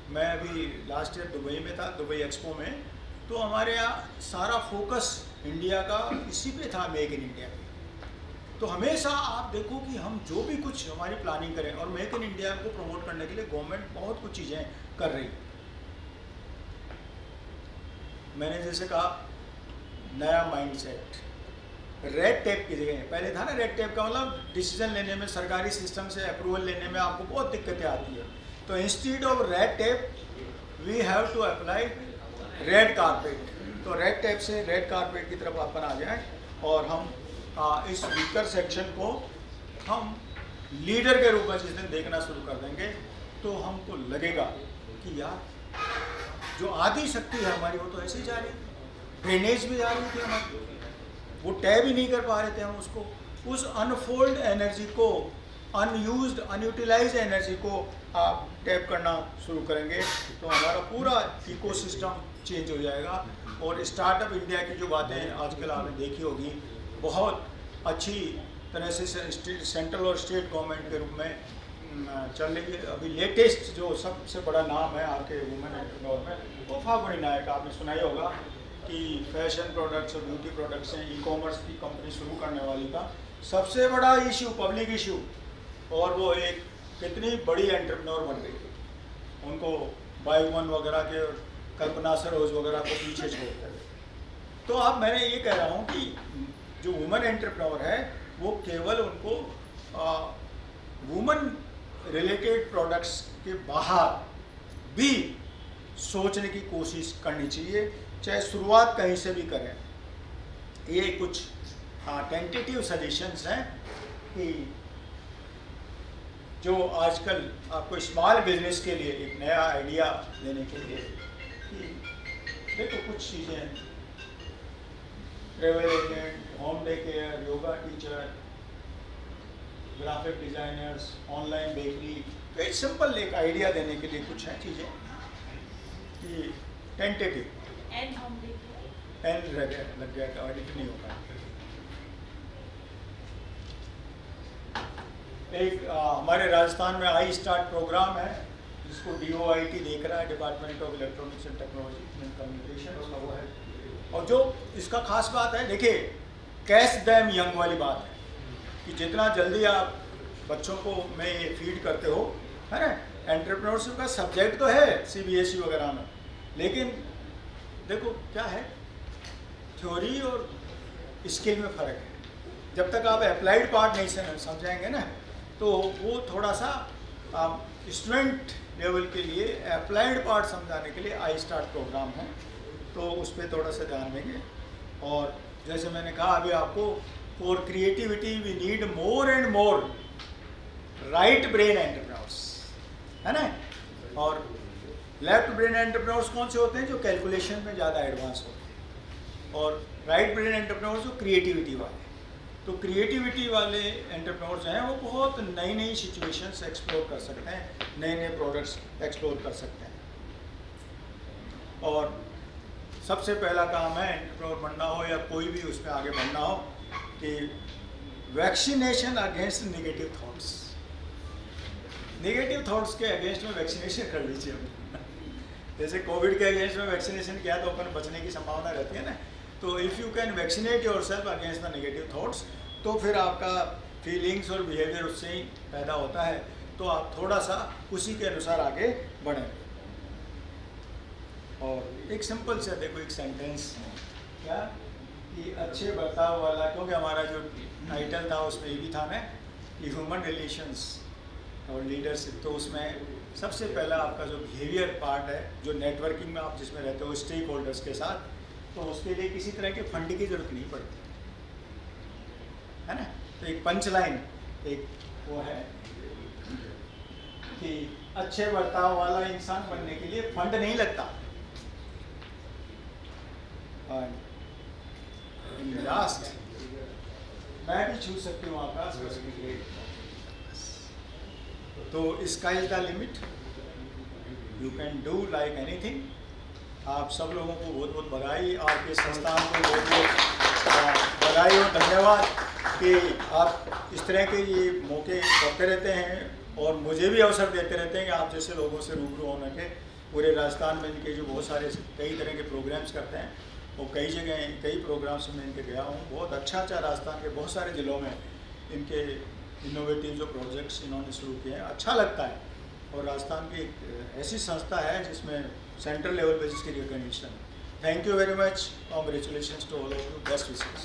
मैं अभी लास्ट ईयर दुबई में था, दुबई एक्सपो में, तो हमारे यहाँ सारा फोकस इंडिया का इसी पे था, मेक इन इंडिया पे। तो हमेशा आप देखो कि हम जो भी कुछ हमारी प्लानिंग करें, और मेक इन इंडिया को प्रमोट करने के लिए गवर्नमेंट बहुत कुछ चीज़ें कर रही है। मैंने जैसे कहा नया माइंडसेट, रेड टेप की जगह, पहले था ना रेड टेप का मतलब डिसीजन लेने में, सरकारी सिस्टम से अप्रूवल लेने में आपको बहुत दिक्कतें आती है। तो instead of red tape we have to apply red carpet. तो रेड टेप से रेड कारपेट की तरफ अपन आ जाएं, और हम इस वीकर सेक्शन को हम लीडर के रूप में जिस दिन देखना शुरू कर देंगे, तो हमको लगेगा कि यार जो आधी शक्ति है हमारी, वो तो ऐसे ही जा रही, ड्रेनेज भी जा रही थी हमारी, वो टैप ही नहीं कर पा रहे थे हम उसको, उस अनफोल्ड एनर्जी को, अनयूज्ड अनयूटिलाइज एनर्जी को आप टैप करना शुरू करेंगे, तो हमारा पूरा इकोसिस्टम चेंज हो जाएगा। और स्टार्टअप इंडिया की जो बातें आजकल आपने देखी होगी, बहुत अच्छी तरह से सेंट्रल और स्टेट गवर्नमेंट के रूप में चल रही है। अभी लेटेस्ट जो सबसे बड़ा नाम है आपके वुमेन एंटरप्रेन्योर में, वो फाल्गुनी नायक, आपने सुना ही होगा कि फैशन प्रोडक्ट्स और ब्यूटी प्रोडक्ट्स हैं, ई-कॉमर्स की कंपनी शुरू करने वाली का सबसे बड़ा इशू, पब्लिक इशू, और वो एक कितनी बड़ी एंटरप्रेन्योर बन गई। उनको बायोवन वगैरह के, कल्पना सरोज वगैरह को पीछे छोड़कर। तो अब मैंने ये कह रहा हूँ कि जो वुमेन एंटरप्रेन्योर है, वो केवल उनको वुमेन रिलेटेड प्रोडक्ट्स के बाहर भी सोचने की कोशिश करनी चाहिए, चाहे शुरुआत कहीं से भी करें। ये कुछ टेंटेटिव सजेशंस हैं कि जो आजकल आपको स्मॉल बिजनेस के लिए एक नया आइडिया देने के लिए, कि देखो कुछ चीज़ें travel agent, home day care, yoga teacher, graphic designers, online bakery. तो एक सिंपल एक आइडिया देने के लिए कुछ है चीज़ें कि टेंटेटिव एंड होम डे एन लग गया था, एडिट नहीं होगा। एक हमारे राजस्थान में आई स्टार्ट प्रोग्राम है जिसको DOIT देख रहा है, department of electronics and technology and communication, उसका वो है। और जो इसका खास बात है, देखिए कैच देम यंग वाली बात है कि जितना जल्दी आप बच्चों को में ये फीड करते हो, है ना। एंटरप्रेन्योरशिप का सब्जेक्ट तो है CBSE वगैरह में, लेकिन देखो क्या है, थ्योरी और स्किल में फ़र्क है। जब तक आप अप्लाइड पार्ट नहीं समझाएंगे ना, तो वो थोड़ा सा स्टूडेंट लेवल के लिए अप्लाइड पार्ट समझाने के लिए आई स्टार्ट प्रोग्राम है, तो उस पर थोड़ा सा ध्यान देंगे। और जैसे मैंने कहा अभी आपको, for creativity we need more and more right brain entrepreneurs, है ना। और लेफ्ट ब्रेन एंटरप्रेन्योर्स कौन से होते हैं? जो कैलकुलेशन में ज़्यादा एडवांस होते हैं। और राइट ब्रेन एंटरप्रेन्योर्स जो क्रिएटिविटी वाले। तो क्रिएटिविटी वाले एंटरप्रेन्योर्स जो हैं वो बहुत नई नई सिचुएशंस एक्सप्लोर कर सकते हैं, नए नए प्रोडक्ट्स एक्सप्लोर कर सकते हैं। और सबसे पहला काम है एंटरप्रेन्योर बनना हो या कोई भी उसमें आगे बढ़ना हो कि vaccination against negative thoughts. Negative thoughts के अगेंस्ट में वैक्सीनेशन कर लीजिए। जैसे कोविड के अगेंस्ट में वैक्सीनेशन किया तो अपन बचने की संभावना रहती है ना। तो if you can vaccinate yourself against the negative thoughts, तो फिर आपका फीलिंग्स और बिहेवियर उससे ही पैदा होता है, तो आप थोड़ा सा उसी के अनुसार आगे बढ़ें। और एक सिंपल से देखो एक सेंटेंस क्या कि अच्छे बर्ताव वाला, क्योंकि हमारा जो टाइटल था उसमें ये भी था ना कि ह्यूमन रिलेशंस और लीडरशिप। तो उसमें सबसे पहला आपका जो बिहेवियर पार्ट है, जो नेटवर्किंग में आप जिसमें रहते हो स्टेक होल्डर्स के साथ, तो उसके लिए किसी तरह के फंड की जरूरत नहीं पड़ती, है ना। तो एक पंच लाइन एक वो है कि अच्छे बर्ताव वाला इंसान बनने के लिए फंड नहीं लगता। लास्ट मैं भी छू सकती हूँ आकाश, तो sky is the limit, you can do like anything. आप सब लोगों को बहुत बहुत बधाई, आपके संस्थान को बहुत बहुत बधाई और धन्यवाद कि आप इस तरह के ये मौके करते रहते हैं और मुझे भी अवसर देते रहते हैं कि आप जैसे लोगों से रूबरू होने के। पूरे राजस्थान में इनके जो बहुत सारे कई तरह के प्रोग्राम्स करते हैं, वो कई जगह कई प्रोग्राम्स में इनके गया हूँ। बहुत अच्छा राजस्थान के बहुत सारे ज़िलों में इनके इनोवेटिव जो प्रोजेक्ट्स इन्होंने शुरू किए हैं, अच्छा लगता है। और राजस्थान की एक ऐसी संस्था है जिसमें सेंट्रल लेवल पे जिसकी recognition. Thank you very much, congratulations to all of you, best wishes.